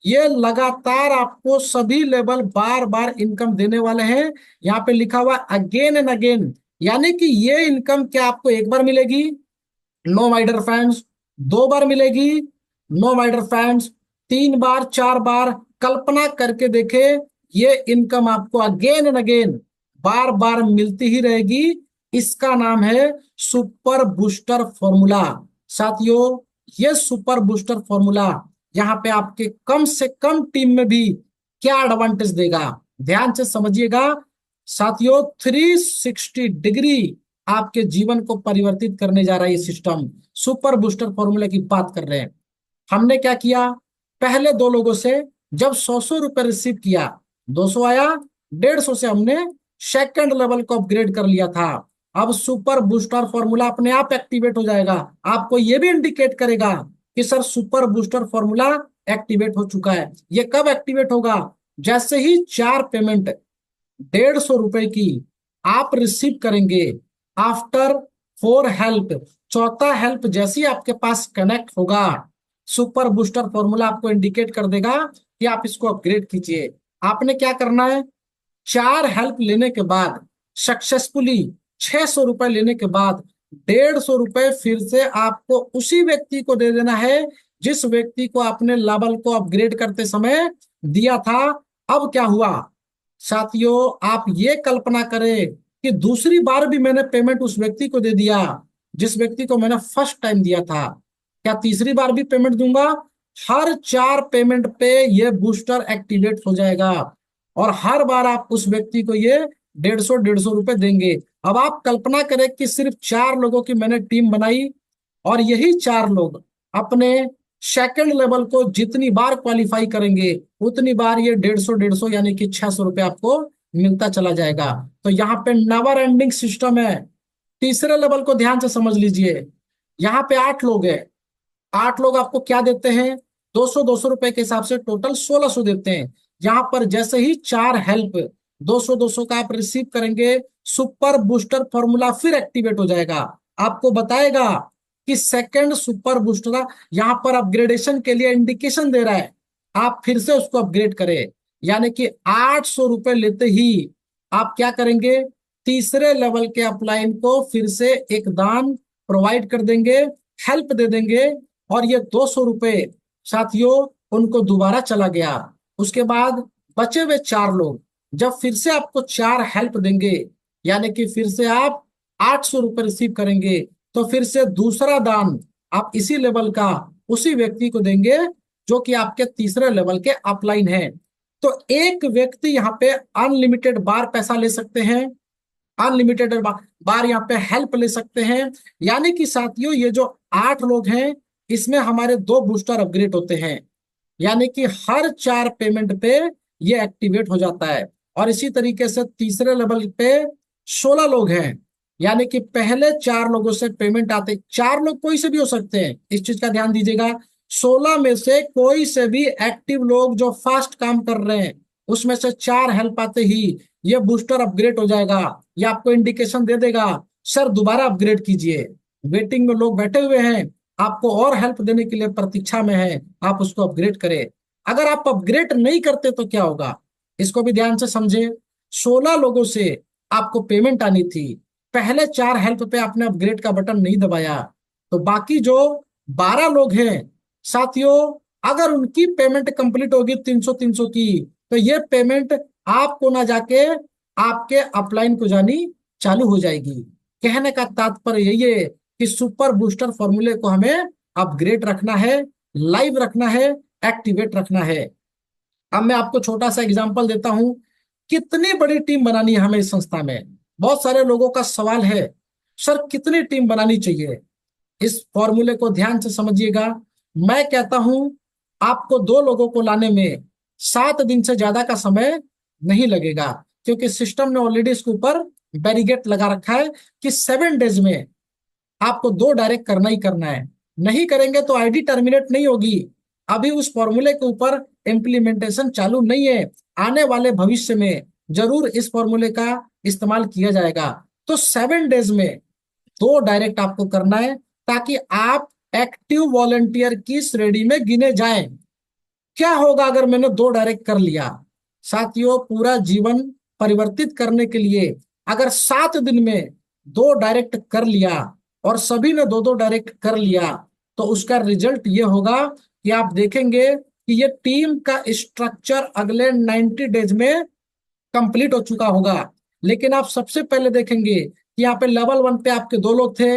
ये लगातार आपको सभी लेवल बार बार इनकम देने वाले हैं। यहाँ पे लिखा हुआ अगेन एंड अगेन, यानी कि ये इनकम क्या आपको एक बार मिलेगी? No my dear friends. 2 बार मिलेगी? No my dear friends. 3 बार, 4 बार? कल्पना करके देखे, ये इनकम आपको अगेन एंड अगेन बार बार मिलती ही रहेगी। इसका नाम है सुपर बूस्टर फॉर्मूला। साथियों ये सुपर बूस्टर फॉर्मूला यहाँ पे आपके कम से कम टीम में भी क्या एडवांटेज देगा, ध्यान से समझिएगा। साथियों 360 डिग्री आपके जीवन को परिवर्तित करने जा रहा है ये सिस्टम। सुपर बूस्टर फॉर्मूला की बात कर रहे हैं। हमने क्या किया, पहले 2 लोगों से जब 100 रुपए रिसीव किया, 200 आया, 150 से हमने सेकंड लेवल को अपग्रेड कर लिया था। अब सुपर बूस्टर फॉर्मूला अपने आप एक्टिवेट हो जाएगा। आपको यह भी इंडिकेट करेगा कि sir super booster formula activate हो चुका है। ये कब एक्टिवेट होगा? जैसे ही 4 पेमेंट 150 रुपए की आप रिसीव करेंगे, आफ्टर 4 हेल्प, चौथा हेल्प जैसे ही आपके पास कनेक्ट होगा, सुपर बूस्टर फॉर्मूला आपको इंडिकेट कर देगा कि आप इसको अपग्रेड कीजिए। आपने क्या करना है? 4 हेल्प लेने के बाद सक्सेसफुली 600 रुपए लेने के बाद 150 रुपए फिर से आपको उसी व्यक्ति को दे देना है जिस व्यक्ति को आपने लेवल को अपग्रेड करते समय दिया था। अब क्या हुआ साथियों, आप ये कल्पना करें कि दूसरी बार भी मैंने पेमेंट उस व्यक्ति को दे दिया जिस व्यक्ति को मैंने फर्स्ट टाइम दिया था। क्या तीसरी बार भी पेमेंट दूंगा? हर 4 पेमेंट पे ये बूस्टर एक्टिवेट हो जाएगा और हर बार आप उस व्यक्ति को ये 150 रुपए देंगे। अब आप कल्पना करें कि सिर्फ 4 लोगों की मैंने टीम बनाई और यही 4 लोग अपने सेकंड लेवल को जितनी बार क्वालिफाई करेंगे उतनी बार ये 150 यानी कि 600 रुपये आपको मिलता चला जाएगा। तो यहाँ पे नेवर एंडिंग सिस्टम है। तीसरे लेवल को ध्यान से समझ लीजिए। यहाँ पे 8 लोग हैं, 8 लोग आपको क्या देते हैं? 200 200 रुपए के हिसाब से टोटल 1600 देते हैं। यहाँ पर जैसे ही 4 हेल्प 200 200 का आप रिसीव करेंगे, सुपर बूस्टर फॉर्मूला फिर एक्टिवेट हो जाएगा। आपको बताएगा कि सेकंड सुपर बूस्टर यहाँ पर अपग्रेडेशन के लिए इंडिकेशन दे रहा है, आप फिर से उसको अपग्रेड करें। यानी कि 800 रुपए लेते ही आप क्या करेंगे? तीसरे लेवल के अपलाइन को फिर से एक दान प्रोवाइड कर देंगे, हेल्प दे देंगे और ये 200 रुपए साथियों उनको दोबारा चला गया। उसके बाद बचे हुए 4 लोग जब फिर से आपको 4 हेल्प देंगे, यानी कि फिर से आप 800 रुपए रिसीव करेंगे, तो फिर से दूसरा दान आप इसी लेवल का उसी व्यक्ति को देंगे जो कि आपके तीसरे लेवल के अपलाइन है। तो एक व्यक्ति यहाँ पे अनलिमिटेड बार पैसा ले सकते हैं, अनलिमिटेड बार यहाँ पे हेल्प ले सकते हैं। यानी कि साथियों ये जो 8 लोग हैं इसमें हमारे 2 बूस्टर अपग्रेड होते हैं, यानी कि हर 4 पेमेंट पे ये एक्टिवेट हो जाता है। और इसी तरीके से तीसरे लेवल पे 16 लोग हैं, यानी कि पहले 4 लोगों से पेमेंट आते, 4 लोग कोई से भी हो सकते हैं, इस चीज का ध्यान दीजिएगा। 16 में से कोई से भी एक्टिव लोग जो फास्ट काम कर रहे हैं उसमें से 4 हेल्प आते ही ये बूस्टर अपग्रेड हो जाएगा। ये आपको इंडिकेशन दे देगा सर दोबारा अपग्रेड कीजिए। वेटिंग में लोग बैठे हुए हैं, आपको और हेल्प देने के लिए प्रतीक्षा में है, आप उसको अपग्रेड करें। अगर आप अपग्रेड नहीं करते तो क्या होगा, इसको भी ध्यान से समझे। 16 लोगों से आपको पेमेंट आनी थी, पहले 4 हेल्प पे आपने अपग्रेड का बटन नहीं दबाया, तो बाकी जो 12 लोग हैं साथियों, अगर उनकी पेमेंट कंप्लीट होगी 300 300 की, तो ये पेमेंट आपको ना जाके आपके अपलाइन को जानी चालू हो जाएगी। कहने का तात्पर्य यही है कि सुपर बूस्टर फॉर्मूले को हमें अपग्रेड रखना है, लाइव रखना है, एक्टिवेट रखना है। अब मैं आपको छोटा सा एग्जांपल देता हूं, कितनी बड़ी टीम बनानी है हमें इस संस्था में। बहुत सारे लोगों का सवाल है सर कितनी टीम बनानी चाहिए। इस फॉर्मूले को ध्यान से समझिएगा। मैं कहता हूं आपको 2 लोगों को लाने में 7 दिन से ज्यादा का समय नहीं लगेगा, क्योंकि सिस्टम ने ऑलरेडी इसके ऊपर बैरिगेट लगा रखा है कि 7 डेज में आपको 2 डायरेक्ट करना ही करना है। नहीं करेंगे तो आईडी टर्मिनेट नहीं होगी। अभी उस फॉर्मूले के ऊपर इम्प्लीमेंटेशन चालू नहीं है, आने वाले भविष्य में जरूर इस फॉर्मूले का इस्तेमाल किया जाएगा। तो 7 डेज में 2 डायरेक्ट आपको करना है ताकि आप एक्टिव वॉलंटियर की श्रेणी में गिने जाएं। क्या होगा अगर मैंने 2 डायरेक्ट कर लिया? साथियों पूरा जीवन परिवर्तित करने के लिए अगर 7 दिन में 2 डायरेक्ट कर लिया और सभी ने 2 2 डायरेक्ट कर लिया, तो उसका रिजल्ट ये होगा कि आप देखेंगे कि ये टीम का स्ट्रक्चर अगले 90 डेज में कंप्लीट हो चुका होगा। लेकिन आप सबसे पहले देखेंगे कि यहाँ पे लेवल 1 पे आपके 2 लोग थे,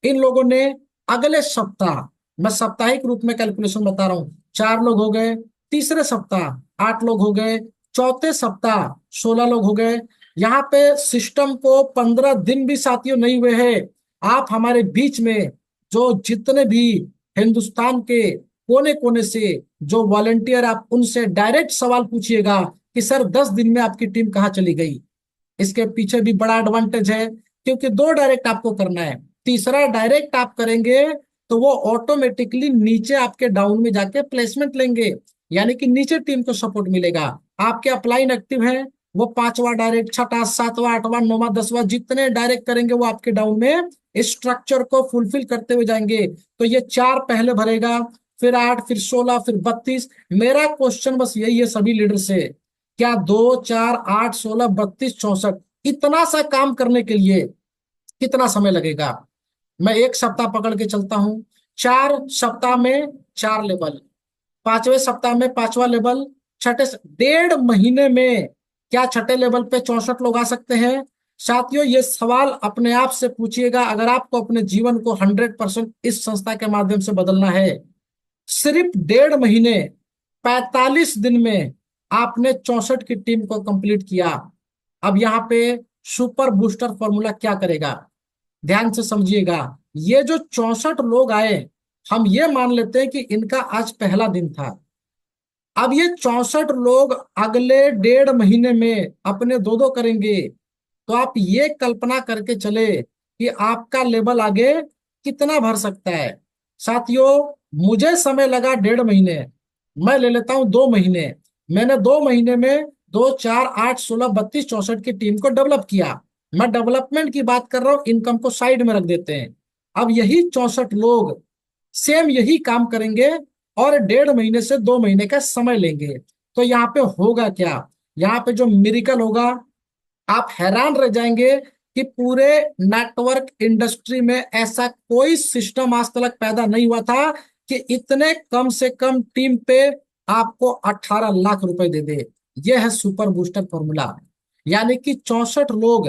इन लोगों ने अगले सप्ताह, मैं साप्ताहिक रूप में कैलकुलेशन बता रहा हूँ, 4 लोग हो गए, तीसरे सप्ताह 8 लोग हो गए, चौथे सप्ताह 16 लोग हो गए। यहाँ पे सिस्टम को 15 दिन भी साथियों नहीं हुए हैं। आप हमारे बीच में जो जितने भी हिंदुस्तान के कोने कोने से जो वॉलेंटियर, आप उनसे डायरेक्ट सवाल पूछिएगा कि सर 10 दिन में आपकी टीम कहाँ चली गई। इसके पीछे भी बड़ा एडवांटेज है, क्योंकि दो डायरेक्ट आपको करना है। तीसरा डायरेक्ट आप करेंगे तो वो ऑटोमेटिकली नीचे आपके डाउन में जाके प्लेसमेंट लेंगे, यानी कि नीचे टीम को सपोर्ट मिलेगा। आपके अपलाइन एक्टिव है, वो पांचवा डायरेक्ट, छठा, सातवां, आठवां, नौवां, दसवां जितने डायरेक्ट करेंगे वो आपके डाउन में इस स्ट्रक्चर को फुलफिल करते हुए जाएंगे। तो ये चार पहले भरेगा, फिर 8, फिर 16, फिर 32। मेरा क्वेश्चन बस यही है सभी लीडर से, क्या 2, 4, 8, 16, 32, 64 इतना सा काम करने के लिए कितना समय लगेगा? मैं एक सप्ताह पकड़ के चलता हूं। 4 सप्ताह में 4 लेवल, 5वें सप्ताह में 5वां लेवल, 1.5 महीने में क्या छठे लेवल पे 64 लोग आ सकते हैं? साथियों, ये सवाल अपने आप से पूछिएगा अगर आपको अपने जीवन को 100% इस संस्था के माध्यम से बदलना है। सिर्फ 1.5 महीने, 45 दिन में आपने 64 की टीम को कंप्लीट किया। अब यहाँ पे सुपर बूस्टर फॉर्मूला क्या करेगा, ध्यान से समझिएगा। ये जो 64 लोग आए, हम ये मान लेते हैं कि इनका आज पहला दिन था। अब ये 64 लोग अगले 1.5 महीने में अपने दो दो करेंगे। तो आप ये कल्पना करके चले कि आपका लेवल आगे कितना भर सकता है। साथियों, मुझे समय लगा 1.5 महीने, मैं ले लेता हूं 2 महीने। मैंने 2 महीने में 2, 4, 8, 16, 32, 64 की टीम को डेवलप किया। मैं डेवलपमेंट की बात कर रहा हूं, इनकम को साइड में रख देते हैं। अब यही 64 लोग सेम यही काम करेंगे और 1.5 महीने से 2 महीने का समय लेंगे। तो यहाँ पे होगा क्या, यहाँ पे जो मिरिकल होगा, आप हैरान रह जाएंगे कि पूरे नेटवर्क इंडस्ट्री में ऐसा कोई सिस्टम आज तक पैदा नहीं हुआ था कि इतने कम से कम टीम पे आपको 18 लाख रुपए दे दे। यह है सुपर बूस्टर फॉर्मूला। यानी कि 64 लोग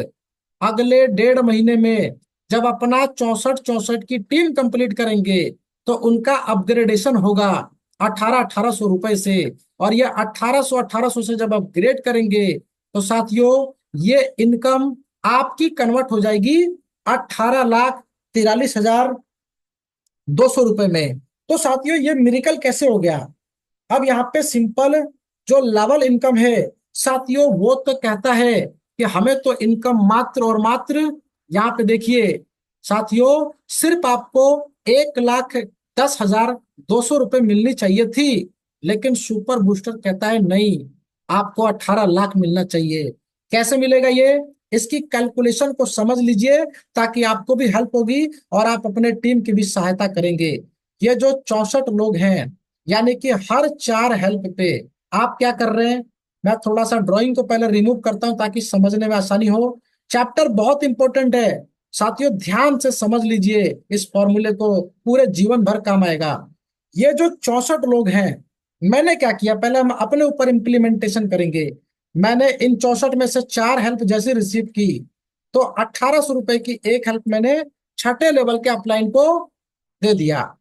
अगले 1.5 महीने में जब अपना 64 64 की टीम कंप्लीट करेंगे तो उनका अपग्रेडेशन होगा 1800 1800 रुपए से। और ये 1800 से जब अपग्रेड करेंगे तो साथियों, ये इनकम आपकी कन्वर्ट हो जाएगी 18,43,200 रुपए में। तो साथियों, ये मिरिकल कैसे हो गया? अब यहाँ पे सिंपल जो लेवल इनकम है साथियों, वो तो कहता है कि हमें तो इनकम मात्र और मात्र, यहाँ पे देखिए साथियों, सिर्फ आपको 1,10,200 रुपए मिलनी चाहिए थी। लेकिन सुपर बूस्टर कहता है नहीं, आपको 18 लाख मिलना चाहिए। कैसे मिलेगा ये? इसकी कैलकुलेशन को समझ लीजिए ताकि आपको भी हेल्प होगी और आप अपने टीम की भी सहायता करेंगे। ये जो 64 लोग हैं, यानी कि हर 4 हेल्प पे आप क्या कर रहे हैं? मैं थोड़ा सा ड्राइंग को पहले रिमूव करता हूं ताकि समझने में आसानी हो। चैप्टर बहुत इंपॉर्टेंट है साथियों, ध्यान से समझ लीजिए। इस फॉर्मूले को पूरे जीवन भर काम आएगा। ये जो 64 लोग हैं, मैंने क्या किया, पहले हम अपने ऊपर इम्प्लीमेंटेशन करेंगे। मैंने इन 64 में से 4 हेल्प जैसे रिसीव की तो 1800 रुपए की एक हेल्प मैंने छठे लेवल के अपलाइन को दे दिया।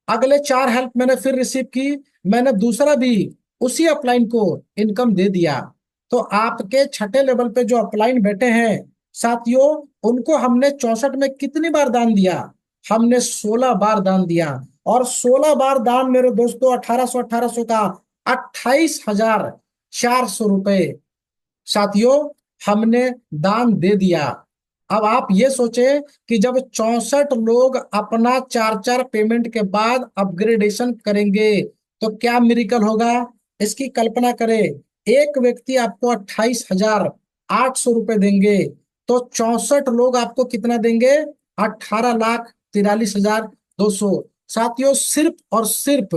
अगले 4 हेल्प मैंने फिर रिसीव की, मैंने दूसरा भी उसी अपलाइन को इनकम दे दिया। तो आपके छठे लेवल पे जो अपलाइन बैठे हैं साथियों, उनको हमने 64 में कितनी बार दान दिया? हमने 16 बार दान दिया। और 16 बार दान मेरे दोस्तों 1800 का 28,400 रुपए साथियों हमने दान दे दिया। अब आप ये सोचे कि जब 64 लोग अपना 4 4 पेमेंट के बाद अपग्रेडेशन करेंगे तो क्या मिरिकल होगा? इसकी कल्पना करें, एक व्यक्ति आपको 28,800 रुपए देंगे तो 64 लोग आपको कितना देंगे? 18,43,200। साथियों, सिर्फ और सिर्फ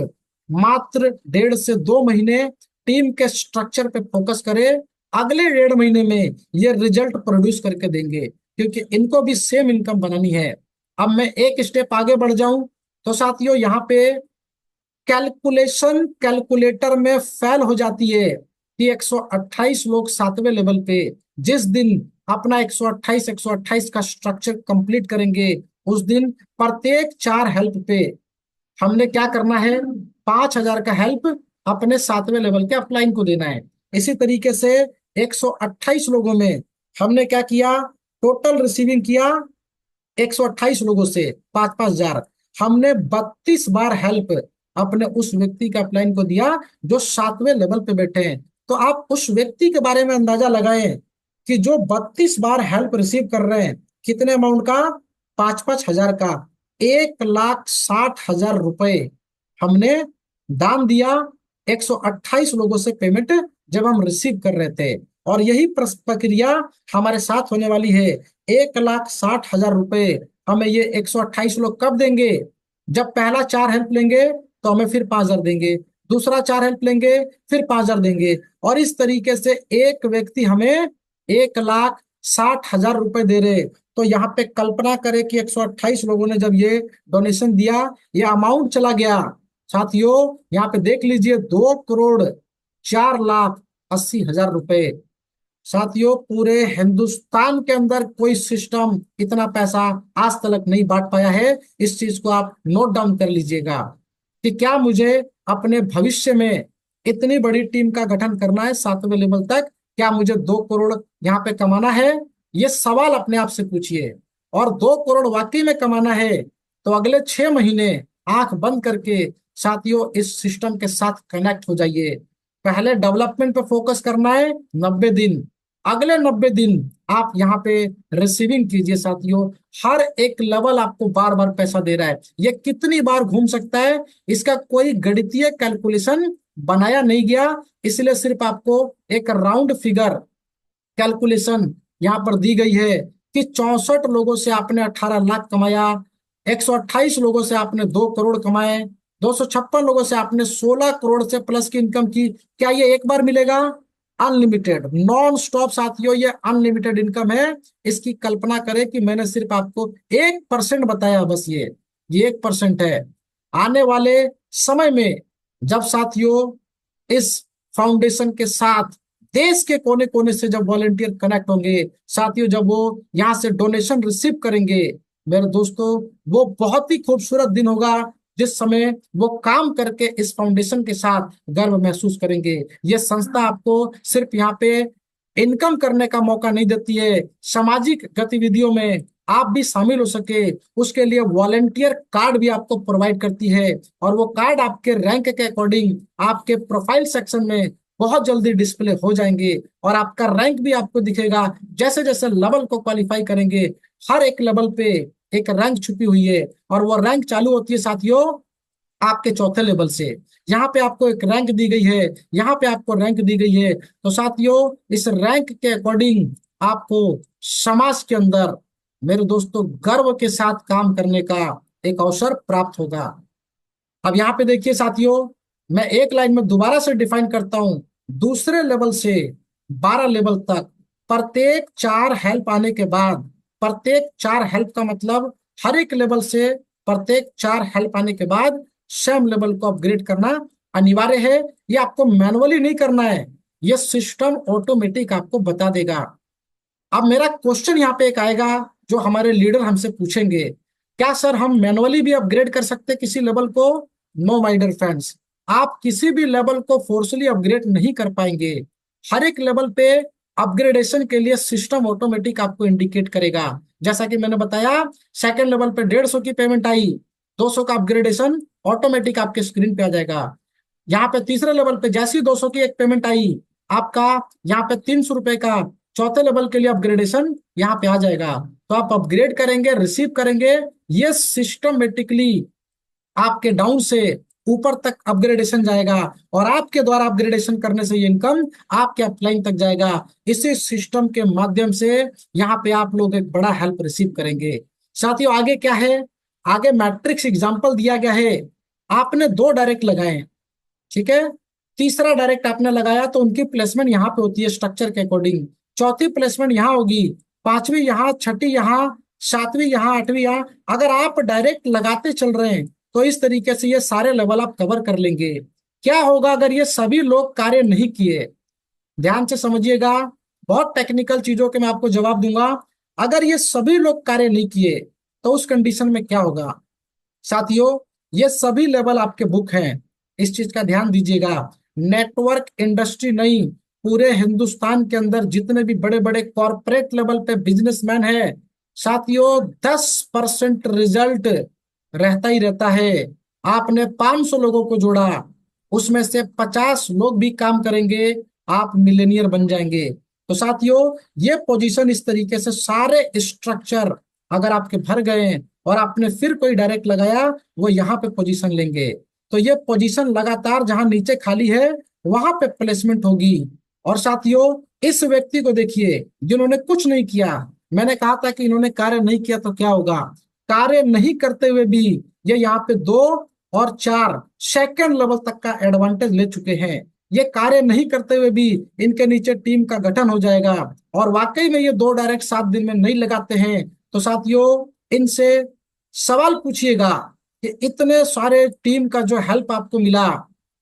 मात्र 1.5 से 2 महीने टीम के स्ट्रक्चर पे फोकस करें, अगले 1.5 महीने में ये रिजल्ट प्रोड्यूस करके देंगे, क्योंकि इनको भी सेम इनकम बनानी है। अब मैं एक स्टेप आगे बढ़ जाऊं तो साथियों, यहाँ पे कैलकुलेशन कैलकुलेटर में फेल हो जाती है कि 128 लोग 7वें लेवल पे जिस दिन अपना 128 का स्ट्रक्चर कंप्लीट करेंगे, उस दिन प्रत्येक 4 हेल्प पे हमने क्या करना है? 5,000 का हेल्प अपने 7वें लेवल के अपलाइन को देना है। इसी तरीके से 128 लोगों में हमने क्या किया? टोटल रिसीविंग किया 128 लोगों से 5-5 हजार। हमने 32 बार हेल्प अपने उस व्यक्ति के अपलाइन को दिया जो 7वें लेवल पे बैठे हैं। तो आप उस व्यक्ति के बारे में अंदाजा लगाएं कि जो 32 बार हेल्प रिसीव कर रहे हैं, कितने अमाउंट का, 5-5 हजार का, 1,60,000 रुपए हमने दान दिया 128 लोगों से पेमेंट जब हम रिसीव कर रहे थे। और यही प्रक्रिया हमारे साथ होने वाली है। 1,60,000 रुपए हमें ये 128 लोग कब देंगे? जब पहला 4 हेल्प लेंगे तो हमें फिर 5,000 देंगे, दूसरा 4 हेल्प लेंगे फिर 5,000 देंगे, और इस तरीके से एक व्यक्ति हमें 1,60,000 रुपए दे रहे। तो यहाँ पे कल्पना करें कि 128 लोगों ने जब ये डोनेशन दिया, ये अमाउंट चला गया साथियों, यहाँ पे देख लीजिए, 2,04,80,000 रुपए। साथियों, पूरे हिंदुस्तान के अंदर कोई सिस्टम इतना पैसा आज तक नहीं बांट पाया है। इस चीज को आप नोट डाउन कर लीजिएगा कि क्या मुझे अपने भविष्य में इतनी बड़ी टीम का गठन करना है 7वें लेवल तक? क्या मुझे 2 करोड़ यहाँ पे कमाना है? ये सवाल अपने आप से पूछिए। और 2 करोड़ वाकई में कमाना है तो अगले 6 महीने आंख बंद करके साथियों इस सिस्टम के साथ कनेक्ट हो जाइए। पहले डेवलपमेंट पे फोकस करना है 90 दिन। अगले 90 दिन आप यहाँ पे रिसीविंग कीजिए साथियों। हर एक लेवल आपको बार बार पैसा दे रहा है। ये कितनी बार घूम सकता है, इसका कोई गणितीय कैलकुलेशन बनाया नहीं गया, इसलिए सिर्फ आपको एक राउंड फिगर कैलकुलेशन यहाँ पर दी गई है कि 64 लोगों से आपने 18 लाख कमाया, 128 लोगों से आपने 2 करोड़ कमाए, 256 लोगों से आपने 16 करोड़ से प्लस की इनकम की। क्या ये एक बार मिलेगा? अनलिमिटेड, नॉन स्टॉप साथियों, ये अनलिमिटेड इनकम है। इसकी कल्पना करें कि मैंने सिर्फ आपको 1% बताया, बस ये 1% है। आने वाले समय में जब साथियों इस फाउंडेशन के साथ देश के कोने कोने से जब वॉलेंटियर कनेक्ट होंगे साथियों, जब वो यहाँ से डोनेशन रिसीव करेंगे मेरे दोस्तों, वो बहुत ही खूबसूरत दिन होगा जिस समय वो काम करके इस फाउंडेशन के साथ गर्व महसूस करेंगे। ये संस्था आपको सिर्फ यहाँ पे इनकम करने का मौका नहीं देती है, सामाजिक गतिविधियों में आप भी शामिल हो सके उसके लिए वॉलेंटियर कार्ड भी आपको प्रोवाइड करती है। और वो कार्ड आपके रैंक के अकॉर्डिंग आपके प्रोफाइल सेक्शन में बहुत जल्दी डिस्प्ले हो जाएंगे, और आपका रैंक भी आपको दिखेगा। जैसे जैसे लेवल को क्वालिफाई करेंगे, हर एक लेवल पे एक रैंक छुपी हुई है, और वो रैंक चालू होती है साथियों आपके चौथे लेवल से। यहाँ पे आपको एक रैंक दी गई है, यहाँ पे आपको रैंक दी गई है। तो साथियों इस रैंक के अकॉर्डिंग आपको समाज के अंदर मेरे दोस्तों गर्व के साथ काम करने का एक अवसर प्राप्त होगा। अब यहाँ पे देखिए साथियों, मैं एक लाइन में दोबारा से डिफाइन करता हूँ। दूसरे लेवल से 12 लेवल तक प्रत्येक 4 हेल्प आने के बाद, प्रत्येक 4 हेल्प का मतलब हर एक लेवल से प्रत्येक 4 हेल्प आने के बाद सेम लेवल को अपग्रेड करना अनिवार्य है। ये आपको मैनुअली नहीं करना है, ये सिस्टम ऑटोमेटिक आपको बता देगा। अब मेरा क्वेश्चन यहाँ पे एक आएगा जो हमारे लीडर हमसे पूछेंगे, क्या सर हम मैनुअली भी अपग्रेड कर सकते हैं किसी लेवल को? नो माय डियर फ्रेंड्स, आप किसी भी लेवल को फोर्सली अपग्रेड नहीं कर पाएंगे। हर एक लेवल पे अपग्रेडेशन के लिए सिस्टम ऑटोमेटिक आपको इंडिकेट करेगा। जैसा कि मैंने बताया, सेकंड लेवल पे 150 की पेमेंट आई, 200 का अपग्रेडेशन ऑटोमेटिक आपके स्क्रीन पे आ जाएगा। यहाँ पे तीसरे लेवल पे जैसी 200 की एक पेमेंट आई, आपका यहाँ पे 300 रुपए का चौथे लेवल के लिए अपग्रेडेशन यहाँ पे आ जाएगा। तो आप अपग्रेड करेंगे, रिसीव करेंगे, ये सिस्टमेटिकली आपके डाउन से ऊपर तक अपग्रेडेशन जाएगा, और आपके द्वारा अपग्रेडेशन करने से ये इनकम आपके अपलाइन तक जाएगा। इसी सिस्टम के माध्यम से यहाँ पे आप लोग एक बड़ा हेल्प रिसीव करेंगे। साथियों आगे क्या है, आगे मैट्रिक्स एग्जांपल दिया गया है। आपने 2 डायरेक्ट लगाए, ठीक है, तीसरा डायरेक्ट आपने लगाया तो उनकी प्लेसमेंट यहाँ पे होती है स्ट्रक्चर के अकॉर्डिंग। चौथी प्लेसमेंट यहाँ होगी, पांचवी यहाँ, छठी यहाँ, सातवीं यहाँ, आठवीं यहाँ। अगर आप डायरेक्ट लगाते चल रहे हैं तो इस तरीके से ये सारे लेवल आप कवर कर लेंगे। क्या होगा अगर ये सभी लोग कार्य नहीं किए? ध्यान से समझिएगा, बहुत टेक्निकल चीजों के मैं आपको जवाब दूंगा। अगर ये सभी लोग कार्य नहीं किए तो उस कंडीशन में क्या होगा? साथियों ये सभी लेवल आपके बुक हैं, इस चीज का ध्यान दीजिएगा। नेटवर्क इंडस्ट्री नहीं, पूरे हिंदुस्तान के अंदर जितने भी बड़े बड़े कॉरपोरेट लेवल पे बिजनेसमैन है साथियों, 10% रिजल्ट रहता ही रहता है। आपने 500 लोगों को जोड़ा, उसमें से 50 लोग भी काम करेंगे, आप मिलेनियर बन जाएंगे। तो साथियों, ये पोजीशन इस तरीके से सारे स्ट्रक्चर अगर आपके भर गए और आपने फिर कोई डायरेक्ट लगाया, वो यहाँ पे पोजीशन लेंगे। तो ये पोजीशन लगातार जहां नीचे खाली है वहां पे प्लेसमेंट होगी। और साथियों, इस व्यक्ति को देखिए जिन्होंने कुछ नहीं किया। मैंने कहा था कि इन्होंने कार्य नहीं किया तो क्या होगा। कार्य नहीं करते हुए भी ये यहाँ पे 2 और 4 सेकंड लेवल तक का एडवांटेज ले चुके हैं। ये कार्य नहीं करते हुए भी इनके नीचे टीम का गठन हो जाएगा। और वाकई में ये 2 डायरेक्ट 7 दिन में नहीं लगाते हैं। तो साथियों, इनसे सवाल पूछिएगा कि इतने सारे टीम का जो हेल्प आपको मिला,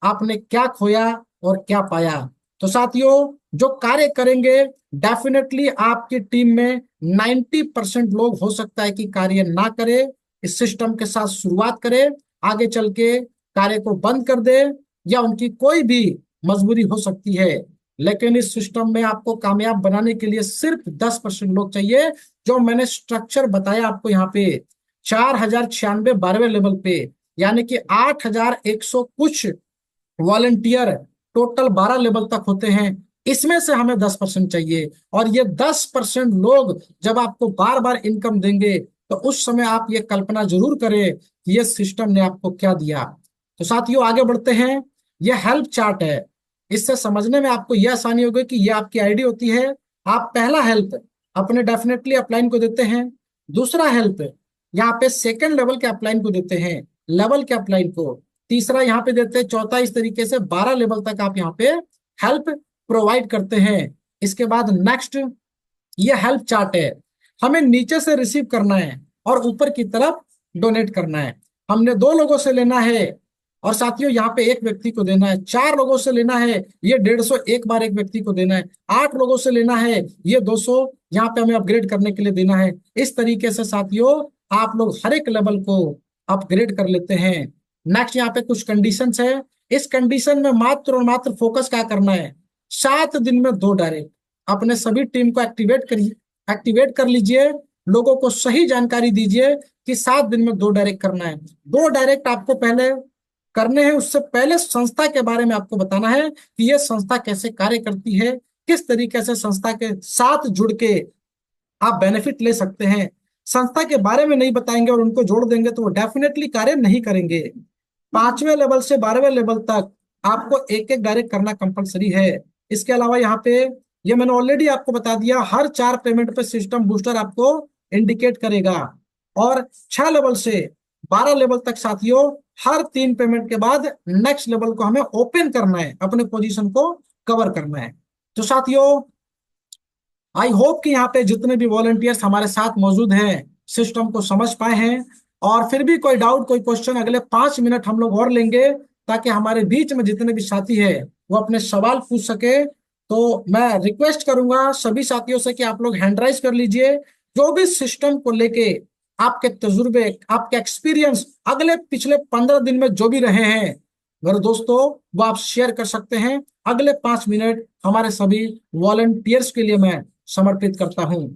आपने क्या खोया और क्या पाया। तो साथियों, जो कार्य करेंगे, डेफिनेटली आपकी टीम में 90% लोग हो सकता है कि कार्य ना करे, इस सिस्टम के साथ शुरुआत करे, आगे चल के कार्य को बंद कर दे, या उनकी कोई भी मजबूरी हो सकती है। लेकिन इस सिस्टम में आपको कामयाब बनाने के लिए सिर्फ 10% लोग चाहिए। जो मैंने स्ट्रक्चर बताया आपको यहाँ पे, 4096 12वें लेवल पे, यानी कि 8100 कुछ वॉलंटियर टोटल 12 लेवल तक होते हैं। इसमें से हमें 10% चाहिए। और ये 10% लोग जब आपको बार बार इनकम देंगे, तो उस समय आप ये कल्पना जरूर करें कि ये सिस्टम ने आपको क्या दिया। तो साथियों, आगे बढ़ते हैं। ये हेल्प चार्ट है। इससे समझने में आपको यह आसानी होगी कि ये आपकी आईडी होती है। आप पहला हेल्प अपने डेफिनेटली अपलाइन को देते हैं। दूसरा हेल्प यहाँ पे सेकंड लेवल के अपलाइन को देते हैं, लेवल के अपलाइन को। तीसरा यहाँ पे देते हैं। चौथा, इस तरीके से 12 लेवल तक आप यहाँ पे हेल्प प्रोवाइड करते हैं। इसके बाद नेक्स्ट, ये हेल्प चार्ट है। हमें नीचे से रिसीव करना है और ऊपर की तरफ डोनेट करना है। हमने 2 लोगों से लेना है, और साथियों यहाँ पे एक व्यक्ति को देना है। 4 लोगों से लेना है, ये 150 एक बार एक व्यक्ति को देना है। 8 लोगों से लेना है, ये 200 यहाँ पे हमें अपग्रेड करने के लिए देना है। इस तरीके से साथियों, आप लोग हर एक लेवल को अपग्रेड कर लेते हैं। नेक्स्ट, यहाँ पे कुछ कंडीशंस है। इस कंडीशन में मात्र और मात्र फोकस क्या करना है, 7 दिन में 2 डायरेक्ट। अपने सभी टीम को एक्टिवेट कर लीजिए। लोगों को सही जानकारी दीजिए कि 7 दिन में 2 डायरेक्ट करना है। 2 डायरेक्ट आपको पहले करने हैं। उससे पहले संस्था के बारे में आपको बताना है कि यह संस्था कैसे कार्य करती है, किस तरीके से संस्था के साथ जुड़ के आप बेनिफिट ले सकते हैं। संस्था के बारे में नहीं बताएंगे और उनको जोड़ देंगे तो वो डेफिनेटली कार्य नहीं करेंगे। 5वें लेवल से 12वें लेवल तक आपको एक एक डायरेक्ट करना कंपलसरी है। इसके अलावा यहाँ पे, ये मैंने ऑलरेडी आपको बता दिया, हर 4 पेमेंट पे सिस्टम बूस्टर आपको इंडिकेट करेगा। और 6 लेवल से 12 लेवल तक साथियों, हर 3 पेमेंट के बाद नेक्स्ट लेवल को हमें ओपन करना है, अपने पोजीशन को कवर करना है। तो साथियों, आई होप कि यहाँ पे जितने भी वॉलंटियर्स हमारे साथ मौजूद हैं सिस्टम को समझ पाए हैं। और फिर भी कोई डाउट, कोई क्वेश्चन अगले 5 मिनट हम लोग और लेंगे, ताकि हमारे बीच में जितने भी साथी है वो अपने सवाल पूछ सके। तो मैं रिक्वेस्ट करूंगा सभी साथियों से कि आप लोग हैंड राइज कर लीजिए। जो भी सिस्टम को लेके आपके तजुर्बे, आपके एक्सपीरियंस अगले पिछले 15 दिन में जो भी रहे हैं मेरे दोस्तों, वो आप शेयर कर सकते हैं। अगले 5 मिनट हमारे सभी वॉलंटियर्स के लिए मैं समर्पित करता हूं।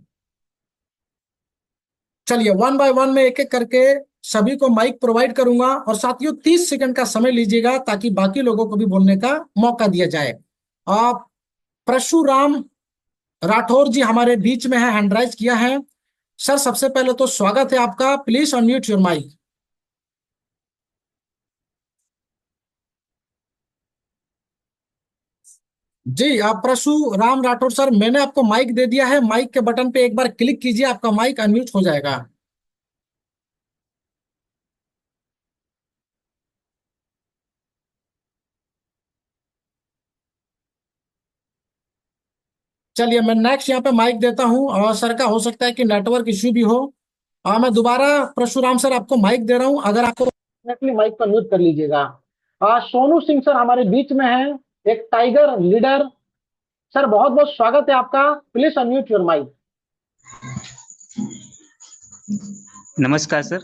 चलिए, वन बाय वन में एक एक करके सभी को माइक प्रोवाइड करूंगा। और साथियों, 30 सेकंड का समय लीजिएगा ताकि बाकी लोगों को भी बोलने का मौका दिया जाए। आप परशुराम राठौर जी हमारे बीच में है, हैंड राइज किया है। सर, सबसे पहले तो स्वागत है आपका। Please unmute your mic. जी, आप परशुराम राठौर सर, मैंने आपको माइक दे दिया है। माइक के बटन पे एक बार क्लिक कीजिए, आपका माइक अनम्यूट हो जाएगा। चलिए, मैं नेक्स्ट यहाँ पे माइक देता हूँ। और सर का हो सकता है कि नेटवर्क इश्यू भी हो। और मैं दोबारा परशुराम सर आपको माइक दे रहा हूँ, अगर आपको डेफिनेटली माइक पर म्यूट कर लीजिएगा। सोनू सिंह सर हमारे बीच में है, एक टाइगर लीडर। सर, बहुत बहुत स्वागत है आपका। Please unmute your mic. नमस्कार सर।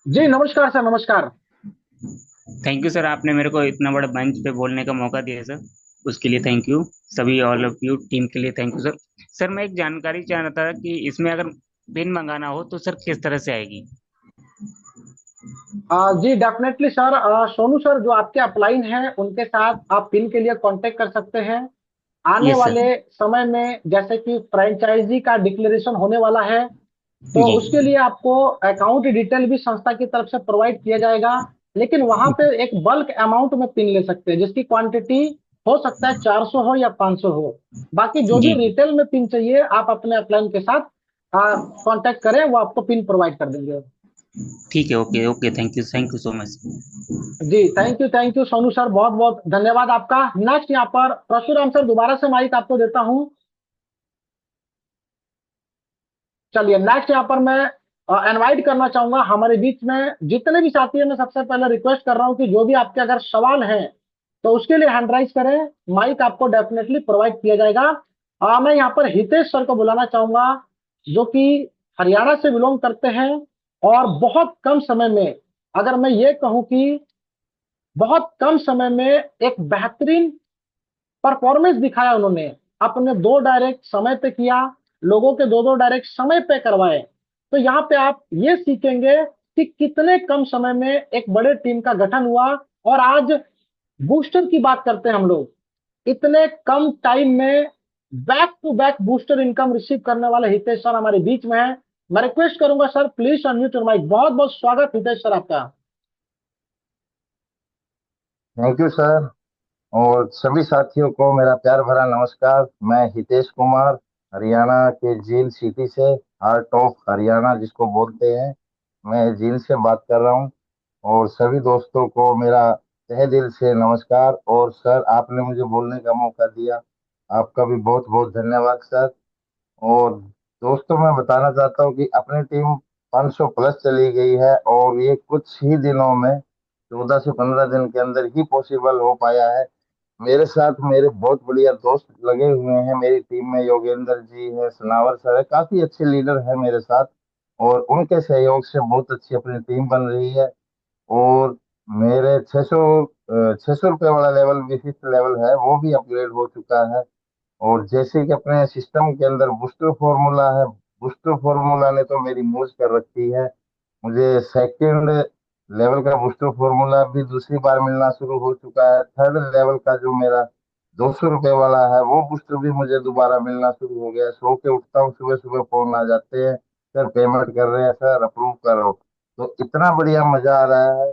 जी नमस्कार सर, नमस्कार। थैंक यू सर, आपने मेरे को इतना बड़ा मंच पे बोलने का मौका दिया सर, उसके लिए थैंक यू। सभी ऑल ऑफ यू टीम के लिए थैंक यू सर। सर, मैं एक जानकारी चाह रहा था कि इसमें अगर पिन मंगाना हो तो सर किस तरह से आएगी। जी डेफिनेटली सर। सोनू सर, जो आपके अपलाइन हैं उनके साथ आप पिन के लिए कांटेक्ट कर सकते हैं। आने यस सर। वाले समय में जैसे कि फ्रेंचाइजी का डिक्लेरेशन होने वाला है, तो जी। उसके लिए आपको अकाउंट डिटेल भी संस्था की तरफ से प्रोवाइड किया जाएगा। लेकिन वहां पे एक बल्क अमाउंट में पिन ले सकते हैं, जिसकी क्वांटिटी हो सकता है 400 हो या 500 हो। बाकी जो भी जी जी। रिटेल में पिन चाहिए, आप अपने अपलाइन के साथ कांटेक्ट करें, वो आपको पिन प्रोवाइड कर देंगे। ठीक है, okay okay, thank you so much. जी थैंक यू सोनू सर, बहुत बहुत धन्यवाद आपका। नेक्स्ट यहाँ पर परशुराम सर, दोबारा से माइक आपको देता हूँ। चलिए नेक्स्ट यहाँ पर मैं इनवाइट करना चाहूंगा हमारे बीच में जितने भी साथी हैं। मैं सबसे पहले रिक्वेस्ट कर रहा हूँ कि जो भी आपके अगर सवाल हैं तो उसके लिए हैंड राइज करें, माइक आपको डेफिनेटली प्रोवाइड किया जाएगा। मैं यहाँ पर हितेश सर को बुलाना चाहूंगा, जो कि हरियाणा से बिलोंग करते हैं, और बहुत कम समय में, अगर मैं ये कहूँ कि बहुत कम समय में एक बेहतरीन परफॉर्मेंस दिखाया उन्होंने। अपने दो डायरेक्ट समय पे किया, लोगों के दो दो डायरेक्ट समय पे करवाए। तो यहाँ पे आप ये सीखेंगे कि कितने कम समय में एक बड़े टीम का गठन हुआ। और आज बूस्टर की बात करते हैं हम लोग, इतने कम टाइम में back to back booster income receive करने वाले हितेश सर हमारे बीच में है। मैं रिक्वेस्ट करूंगा sir, please unmute your mic. बहुत बहुत स्वागत हितेश सर आपका। Thank you sir. और सभी साथियों को मेरा प्यार भरा नमस्कार। मैं हितेश कुमार, हरियाणा के जींद सिटी से, हार्ट ऑफ हरियाणा जिसको बोलते हैं, मैं जींद से बात कर रहा हूँ। और सभी दोस्तों को मेरा तहे दिल से नमस्कार। और सर, आपने मुझे बोलने का मौका दिया, आपका भी बहुत बहुत धन्यवाद सर। और दोस्तों, मैं बताना चाहता हूँ कि अपनी टीम 500 प्लस चली गई है, और ये कुछ ही दिनों में, 14 से 15 दिन के अंदर ही पॉसिबल हो पाया है। मेरे साथ मेरे बहुत बढ़िया दोस्त लगे हुए हैं मेरी टीम में। योगेंद्र जी है, सनावर सर है, काफी अच्छे लीडर हैं मेरे साथ। और उनके सहयोग से बहुत अच्छी अपनी टीम बन रही है। और मेरे 600 रुपये वाला लेवल, विशिष्ट लेवल है, वो भी अपग्रेड हो चुका है। और जैसे कि अपने सिस्टम के अंदर बूस्टर फॉर्मूला है, बूस्टर फॉर्मूला ने तो मेरी मौज कर रखी है। मुझे सेकंड लेवल का बूस्टर फॉर्मूला भी दूसरी बार मिलना शुरू हो चुका है। थर्ड लेवल का जो मेरा 200 रुपये वाला है, वो बूस्टर भी मुझे दोबारा मिलना शुरू हो गया। सो के उठता हूँ, सुबह सुबह फोन आ जाते हैं, सर पेमेंट कर रहे हैं, सर अप्रूव करो। तो इतना बढ़िया मजा आ रहा है।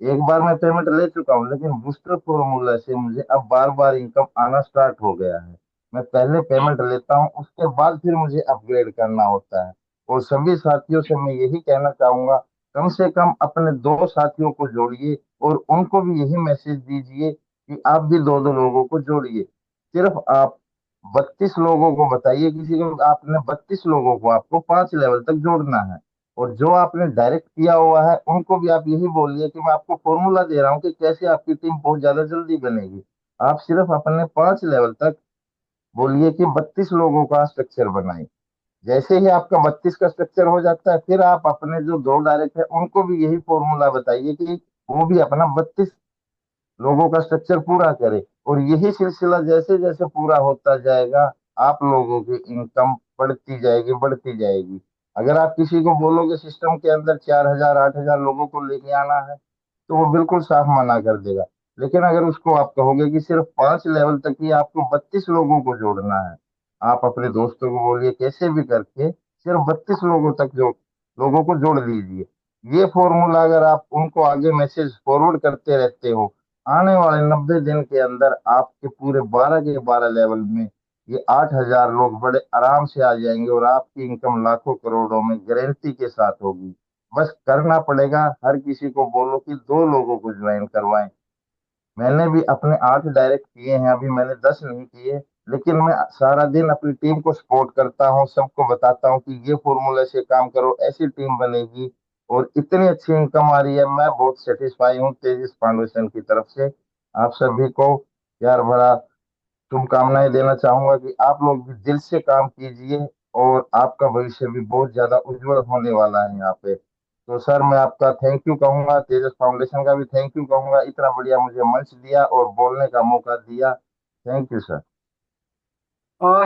एक बार मैं पेमेंट ले चुका हूँ, लेकिन बूस्टर फॉर्मूला से मुझे अब बार बार इनकम आना स्टार्ट हो गया है। मैं पहले पेमेंट लेता हूँ, उसके बाद फिर मुझे अपग्रेड करना होता है। और सभी साथियों से मैं यही कहना चाहूंगा, कम से कम अपने दो साथियों को जोड़िए, और उनको भी यही मैसेज दीजिए कि आप भी दो दो लोगों को जोड़िए। सिर्फ आप 32 लोगों को बताइए, किसी को आपने 32 लोगों को आपको 5 लेवल तक जोड़ना है। और जो आपने डायरेक्ट किया हुआ है, उनको भी आप यही बोलिए कि मैं आपको फॉर्मूला दे रहा हूँ कि कैसे आपकी टीम बहुत ज्यादा जल्दी बनेगी। आप सिर्फ अपने 5 लेवल तक बोलिए कि 32 लोगों का स्ट्रक्चर बनाए। जैसे ही आपका 32 का स्ट्रक्चर हो जाता है, फिर आप अपने जो दो डायरेक्ट है उनको भी यही फॉर्मूला बताइए कि वो भी अपना 32 लोगों का स्ट्रक्चर पूरा करे। और यही सिलसिला जैसे जैसे पूरा होता जाएगा, आप लोगों की इनकम बढ़ती जाएगी, बढ़ती जाएगी। अगर आप किसी को बोलोगे सिस्टम के अंदर 4,000 8,000 लोगों को लेके आना है, तो वो बिल्कुल साफ मना कर देगा। लेकिन अगर उसको आप कहोगे कि सिर्फ 5 लेवल तक ही आपको 32 लोगों को जोड़ना है, आप अपने दोस्तों को बोलिए कैसे भी करके सिर्फ 32 लोगों तक जो लोगों को जोड़ लीजिए। ये फॉर्मूला अगर आप उनको आगे मैसेज फॉरवर्ड करते रहते हो, आने वाले 90 दिन के अंदर आपके पूरे 12 के 12 लेवल में ये 8,000 लोग बड़े आराम से आ जाएंगे, और आपकी इनकम लाखों करोड़ों में गारंटी के साथ होगी। बस करना पड़ेगा, हर किसी को बोलो कि दो लोगों को ज्वाइन करवाएं। मैंने भी अपने 8 डायरेक्ट किए हैं, अभी मैंने 10 नहीं किए। लेकिन मैं सारा दिन अपनी टीम को सपोर्ट करता हूँ, सबको बताता हूँ कि ये फॉर्मूले से काम करो, ऐसी टीम बनेगी। और इतनी अच्छी इनकम आ रही है, मैं बहुत सेटिस्फाई हूँ तेजिस फाउंडेशन की तरफ से। आप सभी को प्यार भरा शुभकामनाएं देना चाहूंगा कि आप लोग भी दिल से काम कीजिए, और आपका भविष्य भी बहुत ज्यादा उज्जवल होने वाला है यहाँ पे। तो सर, मैं आपका थैंक यू कहूंगा, तेजस फाउंडेशन का भी थैंक यू कहूंगा, इतना बढ़िया मुझे मंच दिया और बोलने का मौका दिया। Thank you sir.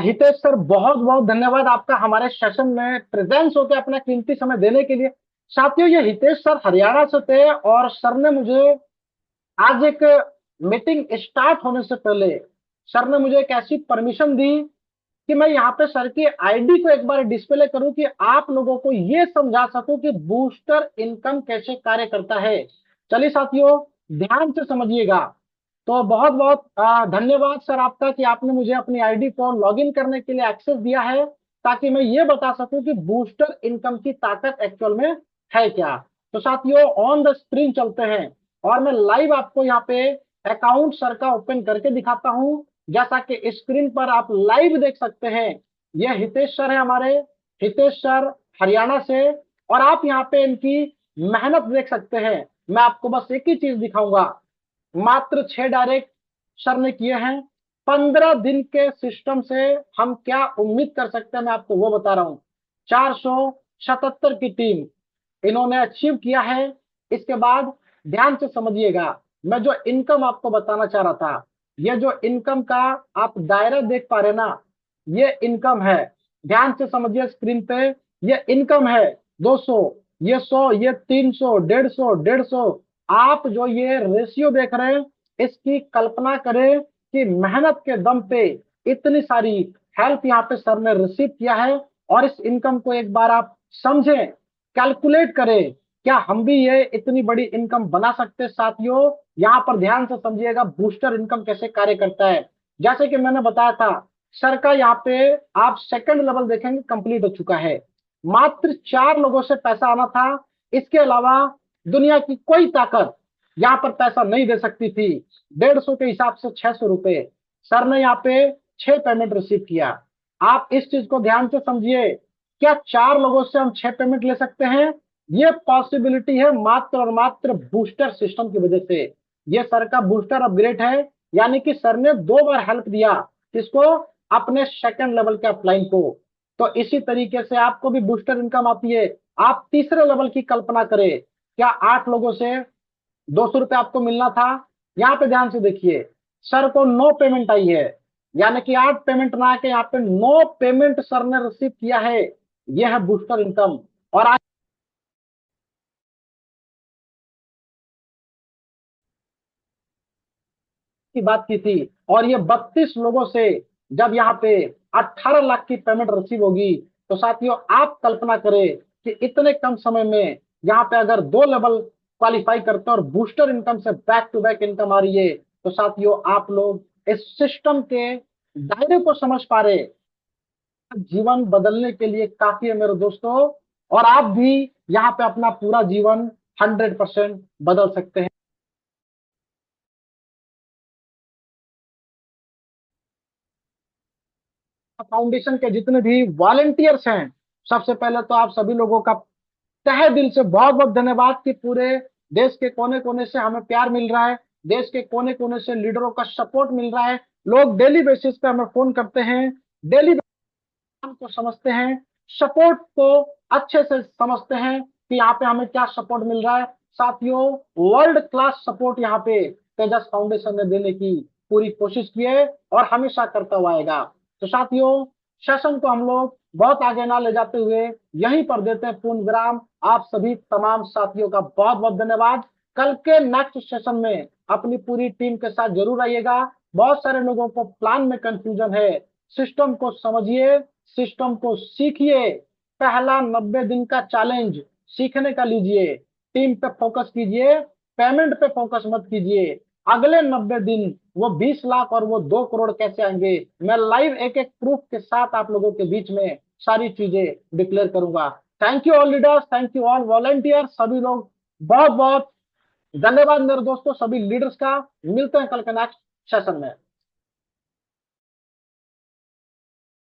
Hitesh sir, बहुत बहुत धन्यवाद आपका हमारे सेशन में प्रेजेंस होकर अपना कीमती समय देने के लिए। साथियों, ये हितेश सर हरियाणा से थे और सर ने मुझे आज एक मीटिंग स्टार्ट होने से पहले सर ने मुझे एक ऐसी परमिशन दी कि मैं यहाँ पे सर की आईडी को एक बार डिस्प्ले करूं कि आप लोगों को ये समझा सकूं कि बूस्टर इनकम कैसे कार्य करता है। चलिए साथियों, ध्यान से समझिएगा। तो बहुत बहुत धन्यवाद सर आपका कि आपने मुझे अपनी आईडी को लॉगिन करने के लिए एक्सेस दिया है, ताकि मैं ये बता सकूं कि बूस्टर इनकम की ताकत एक्चुअल में है क्या। तो साथियों, ऑन द स्क्रीन चलते हैं और मैं लाइव आपको यहाँ पे अकाउंट सर का ओपन करके दिखाता हूँ। जैसा कि स्क्रीन पर आप लाइव देख सकते हैं, ये हितेश सर है हमारे, हितेश सर हरियाणा से। और आप यहाँ पे इनकी मेहनत देख सकते हैं। मैं आपको बस एक ही चीज दिखाऊंगा, मात्र 6 डायरेक्ट सर ने किए हैं। 15 दिन के सिस्टम से हम क्या उम्मीद कर सकते हैं, मैं आपको वो बता रहा हूं। 477 की टीम इन्होंने अचीव किया है। इसके बाद ध्यान से समझिएगा, मैं जो इनकम आपको बताना चाह रहा था, ये जो इनकम का आप दायरा देख पा रहे ना, ये इनकम है। ध्यान से समझिए, स्क्रीन पे ये इनकम है। 200, ये 100, ये 300, 150, 150। आप जो ये रेशियो देख रहे हैं, इसकी कल्पना करें कि मेहनत के दम पे इतनी सारी हेल्प यहाँ पे सर ने रिसीव किया है। और इस इनकम को एक बार आप समझें, कैलकुलेट करें, क्या हम भी ये इतनी बड़ी इनकम बना सकते हैं। साथियों, यहाँ पर ध्यान से समझिएगा बूस्टर इनकम कैसे कार्य करता है। जैसे कि मैंने बताया था, सर का यहाँ पे आप सेकंड लेवल देखेंगे कंप्लीट हो चुका है। मात्र 4 लोगों से पैसा आना था। इसके अलावा दुनिया की कोई ताकत यहाँ पर पैसा नहीं दे सकती थी। 150 के हिसाब से 600 रुपए सर ने यहाँ पे 6 पेमेंट रिसीव किया। आप इस चीज को ध्यान से समझिए, क्या 4 लोगों से हम 6 पेमेंट ले सकते हैं? ये पॉसिबिलिटी है मात्र और मात्र बूस्टर सिस्टम की वजह से। ये सर का बूस्टर अपग्रेड है, यानी कि सर ने 2 बार हेल्प दिया किसको? अपने सेकंड लेवल के अपलाइन को। तो इसी तरीके से आपको भी बूस्टर इनकम आती है। आप तीसरे लेवल की कल्पना करें, क्या 8 लोगों से 200 रुपए आपको मिलना था? यहाँ पे ध्यान से देखिए, सर को 9 पेमेंट आई है, यानी कि 8 पेमेंट ना आके यहाँ पे 9 पेमेंट सर ने रिसीव किया है। यह है बूस्टर इनकम। और आज की बात की थी, और ये 32 लोगों से जब यहाँ पे 18 लाख की पेमेंट रिसीव होगी, तो साथियों आप कल्पना करें कि इतने कम समय में यहाँ पे अगर 2 लेवल क्वालिफाई करते हैं और बूस्टर इनकम से बैक टू बैक इनकम आ रही है, तो साथियों आप लोग इस सिस्टम के दायरे को समझ पा रहे। जीवन बदलने के लिए काफी है मेरे दोस्तों, और आप भी यहाँ पे अपना पूरा जीवन 100% बदल सकते हैं। फाउंडेशन के जितने भी वॉलेंटियर्स हैं, सबसे पहले तो आप सभी लोगों का तहे दिल से बहुत बहुत धन्यवाद कि पूरे देश के कोने कोने से हमें प्यार मिल रहा है। देश के कोने कोने से लीडरों का सपोर्ट मिल रहा है। लोग डेली बेसिस पे हमें फोन करते हैं, डेली को समझते हैं, सपोर्ट को अच्छे से समझते हैं कि यहाँ पे हमें क्या सपोर्ट मिल रहा है। साथियों, वर्ल्ड क्लास सपोर्ट यहाँ पे तेजस फाउंडेशन ने देने की पूरी कोशिश की है और हमेशा करता हुआ आएगा। तो साथियों, सेशन को हम लोग बहुत आगे ना ले जाते हुए यहीं पर देते हैं पूर्ण विराम। आप सभी तमाम साथियों का बहुत बहुत धन्यवाद। कल के नेक्स्ट सेशन में अपनी पूरी टीम के साथ जरूर आइएगा। बहुत सारे लोगों को प्लान में कंफ्यूजन है, सिस्टम को समझिए, सिस्टम को सीखिए। पहला 90 दिन का चैलेंज सीखने का लीजिए, टीम पे फोकस कीजिए, पेमेंट पे फोकस मत कीजिए। अगले 90 दिन वो 20 लाख और वो 2 करोड़ कैसे आएंगे, मैं लाइव एक एक प्रूफ के साथ आप लोगों के बीच में सारी चीजें डिक्लेयर करूंगा। Thank you all leaders, thank you all volunteer, सभी लोग बहुत बहुत धन्यवाद मेरे दोस्तों, सभी लीडर्स का। मिलते हैं कल के नेक्स्ट सेशन में।